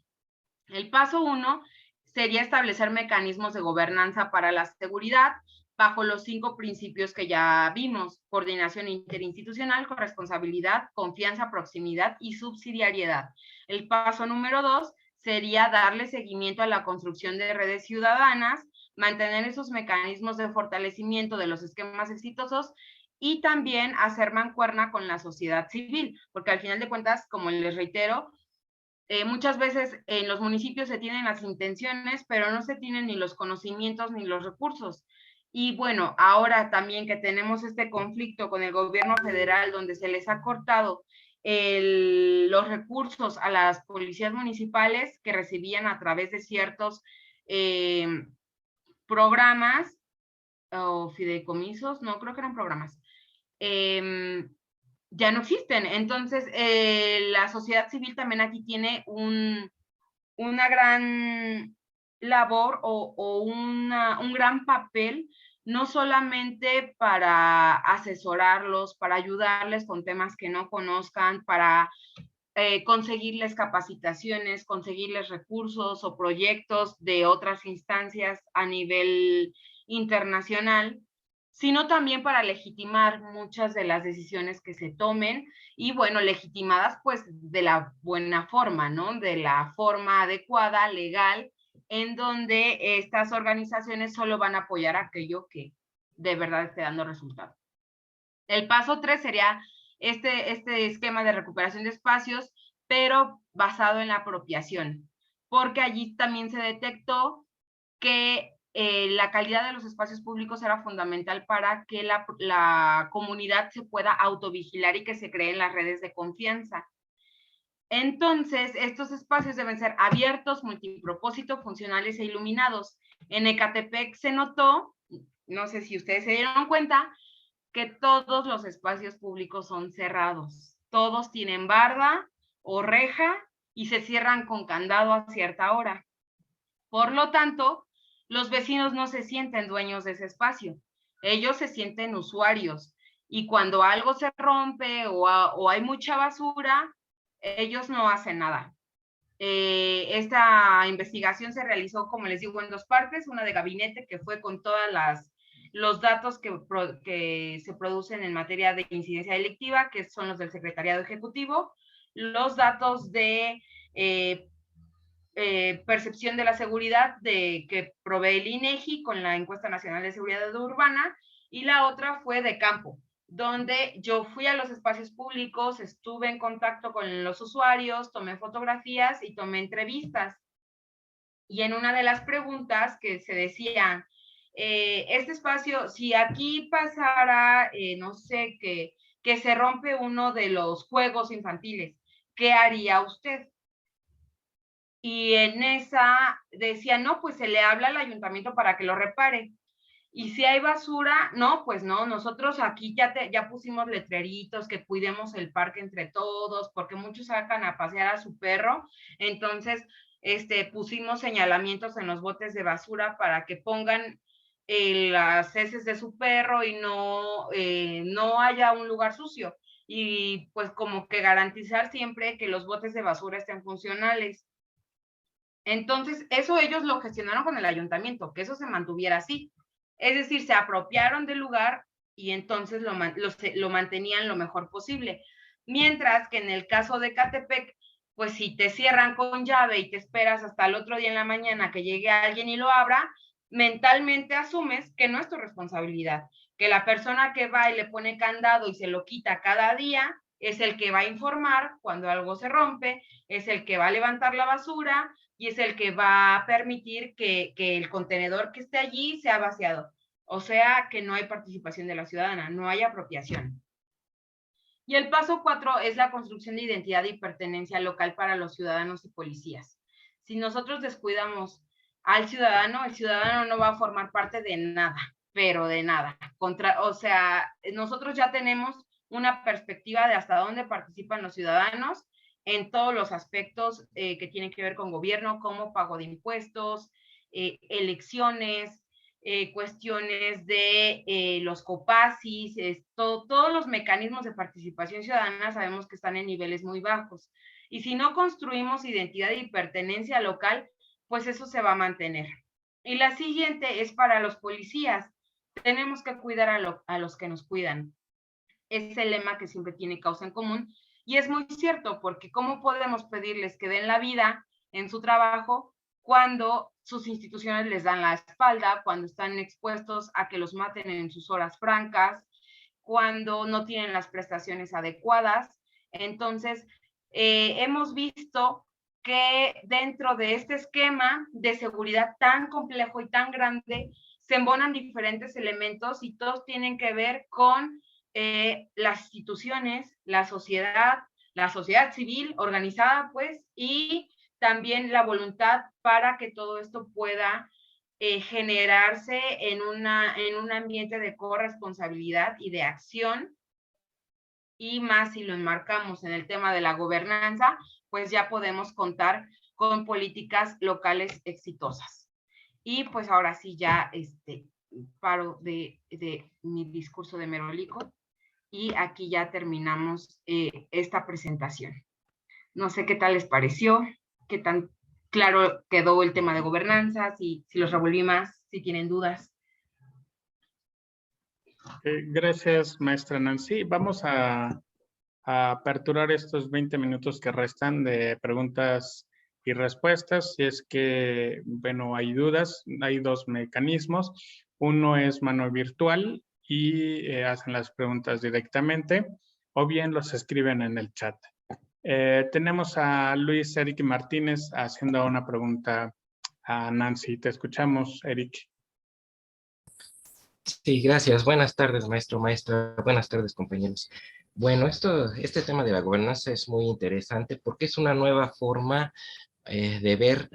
El paso 1 sería establecer mecanismos de gobernanza para la seguridad bajo los 5 principios que ya vimos: coordinación interinstitucional, corresponsabilidad, confianza, proximidad y subsidiariedad. El paso número 2 sería darle seguimiento a la construcción de redes ciudadanas, mantener esos mecanismos de fortalecimiento de los esquemas exitosos y también hacer mancuerna con la sociedad civil, porque al final de cuentas, como les reitero, muchas veces en los municipios se tienen las intenciones, pero no se tienen ni los conocimientos ni los recursos. Y bueno, ahora también que tenemos este conflicto con el gobierno federal, donde se les ha cortado los recursos a las policías municipales que recibían a través de ciertos programas o fideicomisos, no, creo que eran programas, ya no existen. Entonces, la sociedad civil también aquí tiene una gran labor o un gran papel, no solamente para asesorarlos, para ayudarles con temas que no conozcan, para conseguirles capacitaciones, conseguirles recursos o proyectos de otras instancias a nivel internacional, sino también para legitimar muchas de las decisiones que se tomen y, bueno, legitimadas pues de la buena forma, ¿no? De la forma adecuada, legal, en donde estas organizaciones solo van a apoyar aquello que de verdad esté dando resultado. El paso 3 sería este esquema de recuperación de espacios, pero basado en la apropiación, porque allí también se detectó que la calidad de los espacios públicos era fundamental para que la comunidad se pueda autovigilar y que se creen las redes de confianza. Entonces, estos espacios deben ser abiertos, multipropósito, funcionales e iluminados. En Ecatepec se notó, no sé si ustedes se dieron cuenta, que todos los espacios públicos son cerrados. Todos tienen barda o reja y se cierran con candado a cierta hora. Por lo tanto, los vecinos no se sienten dueños de ese espacio. Ellos se sienten usuarios. Y cuando algo se rompe o hay mucha basura, ellos no hacen nada. Esta investigación se realizó, como les digo, en 2 partes, una de gabinete, que fue con todos los datos que se producen en materia de incidencia delictiva, que son los del Secretariado Ejecutivo, los datos de percepción de la seguridad que provee el INEGI con la Encuesta Nacional de Seguridad Urbana, y la otra fue de campo, donde yo fui a los espacios públicos, estuve en contacto con los usuarios, tomé fotografías y tomé entrevistas. Y en una de las preguntas que se decía, este espacio, si aquí pasara, no sé, que se rompe uno de los juegos infantiles, ¿qué haría usted? Y en esa decía, no, pues se le habla al ayuntamiento para que lo repare. Y si hay basura, no, pues no, nosotros aquí ya pusimos letreritos que cuidemos el parque entre todos, porque muchos sacan a pasear a su perro, entonces pusimos señalamientos en los botes de basura para que pongan las heces de su perro y no haya un lugar sucio, y pues como que garantizar siempre que los botes de basura estén funcionales. Entonces, eso ellos lo gestionaron con el ayuntamiento, que eso se mantuviera así. Es decir, se apropiaron del lugar y entonces lo mantenían lo mejor posible. Mientras que en el caso de Ecatepec, pues si te cierran con llave y te esperas hasta el otro día en la mañana que llegue alguien y lo abra, mentalmente asumes que no es tu responsabilidad, que la persona que va y le pone candado y se lo quita cada día es el que va a informar cuando algo se rompe, es el que va a levantar la basura, y es el que va a permitir que el contenedor que esté allí sea vaciado. O sea, que no hay participación de la ciudadana, no hay apropiación. Y el paso 4 es la construcción de identidad y pertenencia local para los ciudadanos y policías. Si nosotros descuidamos al ciudadano, el ciudadano no va a formar parte de nada, pero de nada. O sea, nosotros ya tenemos una perspectiva de hasta dónde participan los ciudadanos en todos los aspectos que tienen que ver con gobierno, como pago de impuestos, elecciones, cuestiones de los COPACIs, todos los mecanismos de participación ciudadana sabemos que están en niveles muy bajos. Y si no construimos identidad y pertenencia local, pues eso se va a mantener. Y la siguiente es para los policías. Tenemos que cuidar a los que nos cuidan. Es el lema que siempre tiene causa en común. Y es muy cierto, porque ¿cómo podemos pedirles que den la vida en su trabajo cuando sus instituciones les dan la espalda, cuando están expuestos a que los maten en sus horas francas, cuando no tienen las prestaciones adecuadas? Entonces, hemos visto que dentro de este esquema de seguridad tan complejo y tan grande, se embonan diferentes elementos y todos tienen que ver con las instituciones, la sociedad civil organizada, pues, y también la voluntad para que todo esto pueda generarse en un ambiente de corresponsabilidad y de acción. Y más si lo enmarcamos en el tema de la gobernanza, pues ya podemos contar con políticas locales exitosas. Y pues ahora sí ya paro de mi discurso de merolico y aquí ya terminamos esta presentación. No sé qué tal les pareció, qué tan claro quedó el tema de gobernanza, si los revolví más, si tienen dudas. Gracias, maestra Nancy. Vamos a aperturar estos 20 minutos que restan de preguntas y respuestas. Si es que, bueno, hay dudas, hay dos mecanismos. Uno es mano virtual y hacen las preguntas directamente, o bien los escriben en el chat. Tenemos a Luis Eric Martínez haciendo una pregunta a Nancy. Te escuchamos, Eric. Sí, gracias. Buenas tardes, maestro, maestra. Buenas tardes, compañeros. Bueno, este tema de la gobernanza es muy interesante porque es una nueva forma de ver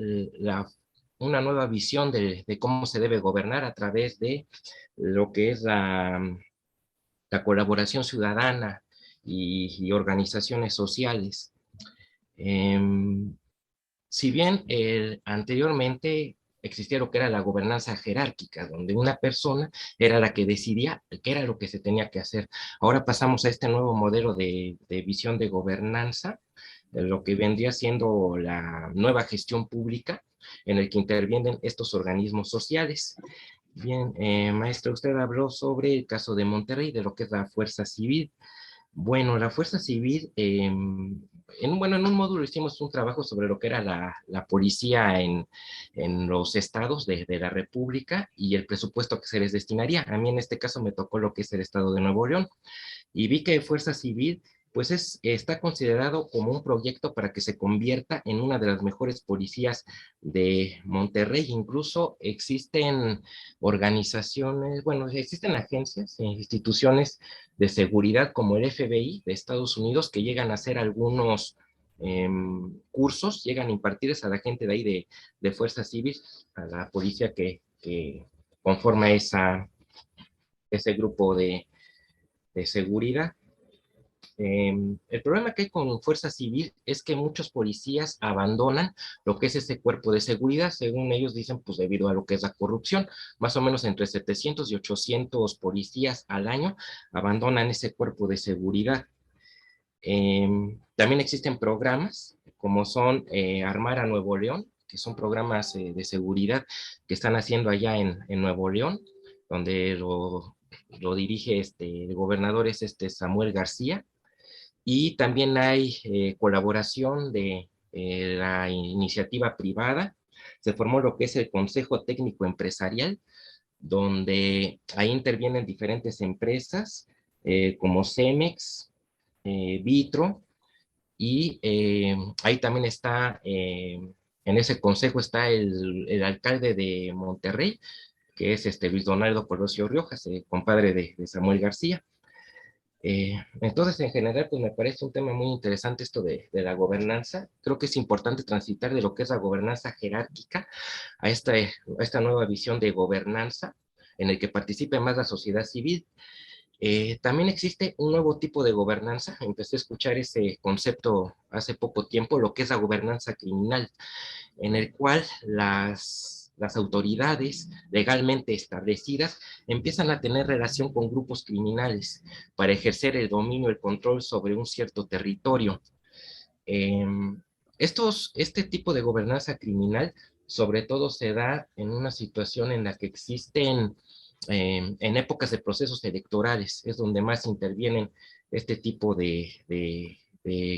una nueva visión de cómo se debe gobernar a través de lo que es la colaboración ciudadana y organizaciones sociales. Si bien anteriormente existía lo que era la gobernanza jerárquica, donde una persona era la que decidía qué era lo que se tenía que hacer. Ahora pasamos a este nuevo modelo de visión de gobernanza, de lo que vendría siendo la nueva gestión pública, en el que intervienen estos organismos sociales. Bien, maestra, usted habló sobre el caso de Monterrey, de lo que es la Fuerza Civil. Bueno, la Fuerza Civil, en un módulo hicimos un trabajo sobre lo que era la policía en los estados de la República y el presupuesto que se les destinaría. A mí en este caso me tocó lo que es el estado de Nuevo León y vi que Fuerza Civil pues está considerado como un proyecto para que se convierta en una de las mejores policías de Monterrey. Incluso existen organizaciones, bueno, existen agencias e instituciones de seguridad como el FBI de Estados Unidos que llegan a hacer algunos cursos, llegan a impartirles a la gente de ahí de Fuerza Civil, a la policía que conforma ese grupo de seguridad. El problema que hay con Fuerza Civil es que muchos policías abandonan lo que es ese cuerpo de seguridad, según ellos dicen, pues debido a lo que es la corrupción. Más o menos entre 700 y 800 policías al año abandonan ese cuerpo de seguridad. También existen programas como son Armar a Nuevo León, que son programas de seguridad que están haciendo allá en Nuevo León, donde lo dirige el gobernador es Samuel García. Y también hay colaboración de la iniciativa privada. Se formó lo que es el Consejo Técnico Empresarial, donde ahí intervienen diferentes empresas como Cemex, Vitro, y ahí también está, en ese consejo está el alcalde de Monterrey, que es Luis Donaldo Colosio Riojas, compadre de Samuel García. Entonces, en general, pues me parece un tema muy interesante esto de la gobernanza. Creo que es importante transitar de lo que es la gobernanza jerárquica a esta nueva visión de gobernanza en el que participe más la sociedad civil. También existe un nuevo tipo de gobernanza. Empecé a escuchar ese concepto hace poco tiempo, lo que es la gobernanza criminal, en el cual las las autoridades legalmente establecidas empiezan a tener relación con grupos criminales para ejercer el dominio, el control sobre un cierto territorio. Este tipo de gobernanza criminal sobre todo se da en una situación en la que existen, en épocas de procesos electorales, es donde más intervienen este tipo de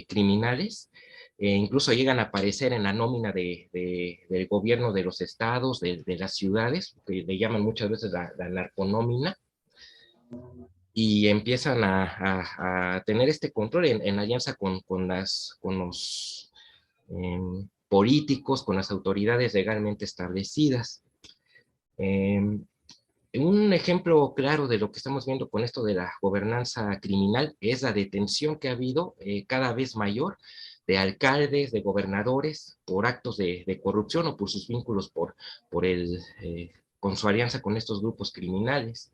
criminales. Incluso llegan a aparecer en la nómina del gobierno de los estados, de las ciudades, que le llaman muchas veces la narconómina, y empiezan a tener este control en alianza con los políticos, con las autoridades legalmente establecidas. Un ejemplo claro de lo que estamos viendo con esto de la gobernanza criminal es la detención que ha habido cada vez mayor de alcaldes, de gobernadores, por actos de corrupción o por sus vínculos con su alianza con estos grupos criminales.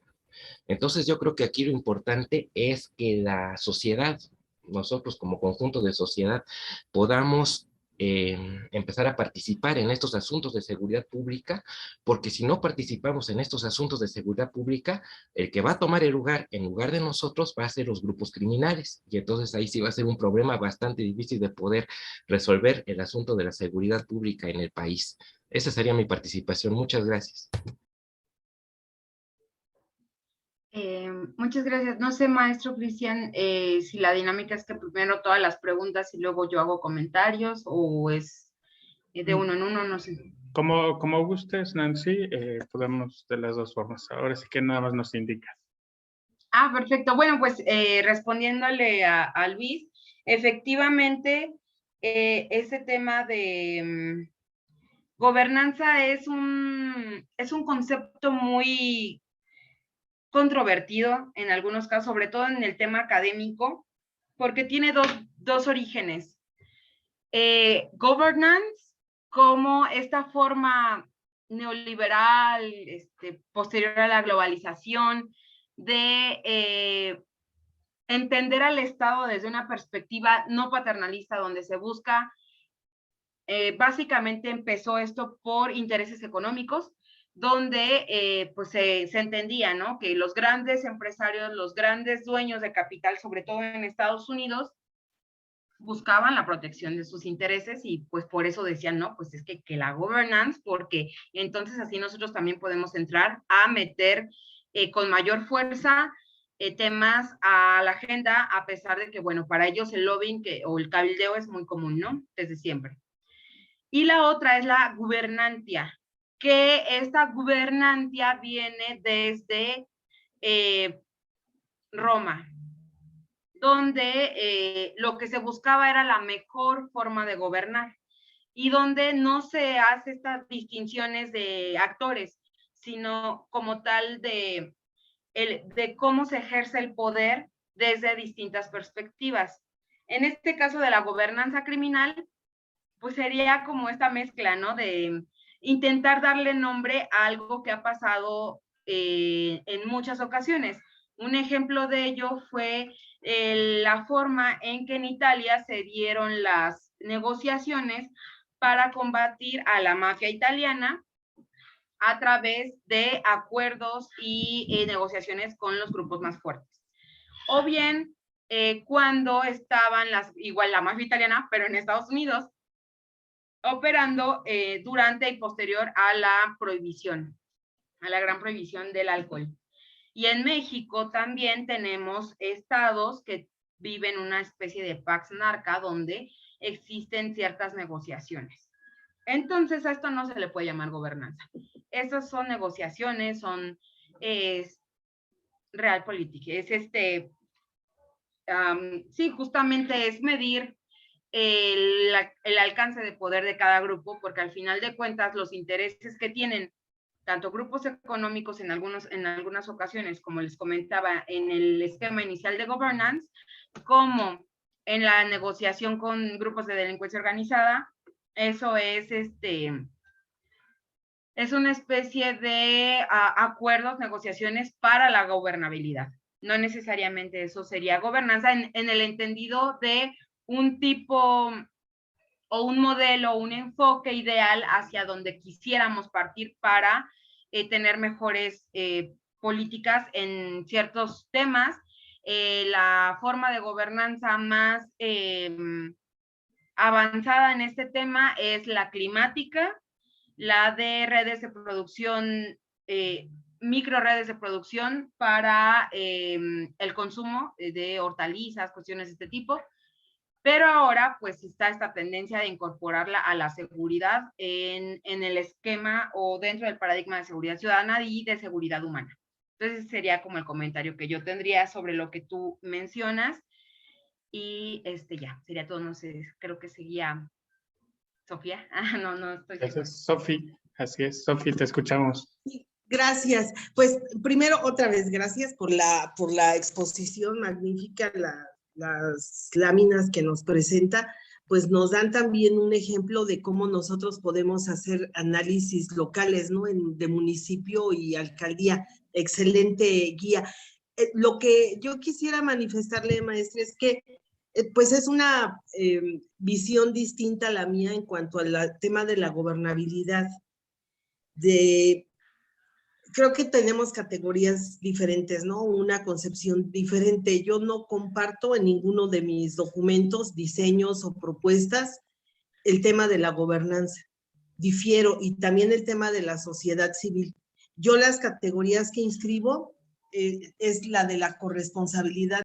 Entonces yo creo que aquí lo importante es que la sociedad, nosotros como conjunto de sociedad, podamos empezar a participar en estos asuntos de seguridad pública, porque si no participamos en estos asuntos de seguridad pública, el que va a tomar el lugar en lugar de nosotros va a ser los grupos criminales, y entonces ahí sí va a ser un problema bastante difícil de poder resolver el asunto de la seguridad pública en el país. Esa sería mi participación. Muchas gracias. Muchas gracias. No sé, maestro Cristian, si la dinámica es que primero todas las preguntas y luego yo hago comentarios, o es de uno en uno, no sé. Como gustes, Nancy, podemos de las dos formas. Ahora sí que nada más nos indicas. Perfecto. Bueno, pues respondiéndole a Luis, efectivamente, ese tema de gobernanza es un concepto muy controvertido en algunos casos, sobre todo en el tema académico, porque tiene dos orígenes. Governance, como esta forma neoliberal, posterior a la globalización, de entender al Estado desde una perspectiva no paternalista, donde se busca, básicamente empezó esto por intereses económicos, donde pues se entendía, ¿no?, que los grandes empresarios, los grandes dueños de capital, sobre todo en Estados Unidos, buscaban la protección de sus intereses, y pues por eso decían, no, pues es que la governance, porque entonces así nosotros también podemos entrar a meter con mayor fuerza temas a la agenda, a pesar de que, bueno, para ellos el lobbying o el cabildeo es muy común, ¿no?, desde siempre. Y la otra es la gubernantia, que esta gubernantia viene desde Roma, donde lo que se buscaba era la mejor forma de gobernar, y donde no se hace estas distinciones de actores, sino como tal de cómo se ejerce el poder desde distintas perspectivas. En este caso de la gobernanza criminal, pues sería como esta mezcla, ¿no?, de intentar darle nombre a algo que ha pasado en muchas ocasiones. Un ejemplo de ello fue la forma en que en Italia se dieron las negociaciones para combatir a la mafia italiana a través de acuerdos y negociaciones con los grupos más fuertes. O bien, cuando estaban igual la mafia italiana, pero en Estados Unidos, operando durante y posterior a la prohibición, a la gran prohibición del alcohol. Y en México también tenemos estados que viven una especie de pax narca, donde existen ciertas negociaciones. Entonces, a esto no se le puede llamar gobernanza. Esas son negociaciones, son realpolitik. Sí, justamente es medir el alcance de poder de cada grupo, porque al final de cuentas los intereses que tienen tanto grupos económicos en algunas ocasiones, como les comentaba, en el esquema inicial de governance, como en la negociación con grupos de delincuencia organizada, eso es una especie de acuerdos, negociaciones para la gobernabilidad. No necesariamente eso sería gobernanza en el entendido de un tipo o un modelo, un enfoque ideal hacia donde quisiéramos partir para tener mejores políticas en ciertos temas. La forma de gobernanza más avanzada en este tema es la climática, la de redes de producción, micro redes de producción para el consumo de hortalizas, cuestiones de este tipo. Pero ahora pues está esta tendencia de incorporarla a la seguridad en el esquema o dentro del paradigma de seguridad ciudadana y de seguridad humana. Entonces sería como el comentario que yo tendría sobre lo que tú mencionas. Y ya, sería todo, no sé, creo que seguía Sofía. No estoy segura. Gracias, Sofi. Así es, Sofi, te escuchamos. Gracias. Pues primero, otra vez, gracias por la exposición magnífica, las láminas que nos presenta, pues nos dan también un ejemplo de cómo nosotros podemos hacer análisis locales, ¿no? De municipio y alcaldía. Excelente guía. Lo que yo quisiera manifestarle, maestra, es que pues es una visión distinta a la mía en cuanto al tema de la gobernabilidad. Creo que tenemos categorías diferentes, ¿no? Una concepción diferente. Yo no comparto en ninguno de mis documentos, diseños o propuestas el tema de la gobernanza. Difiero, y también el tema de la sociedad civil. Yo las categorías que inscribo es la de la corresponsabilidad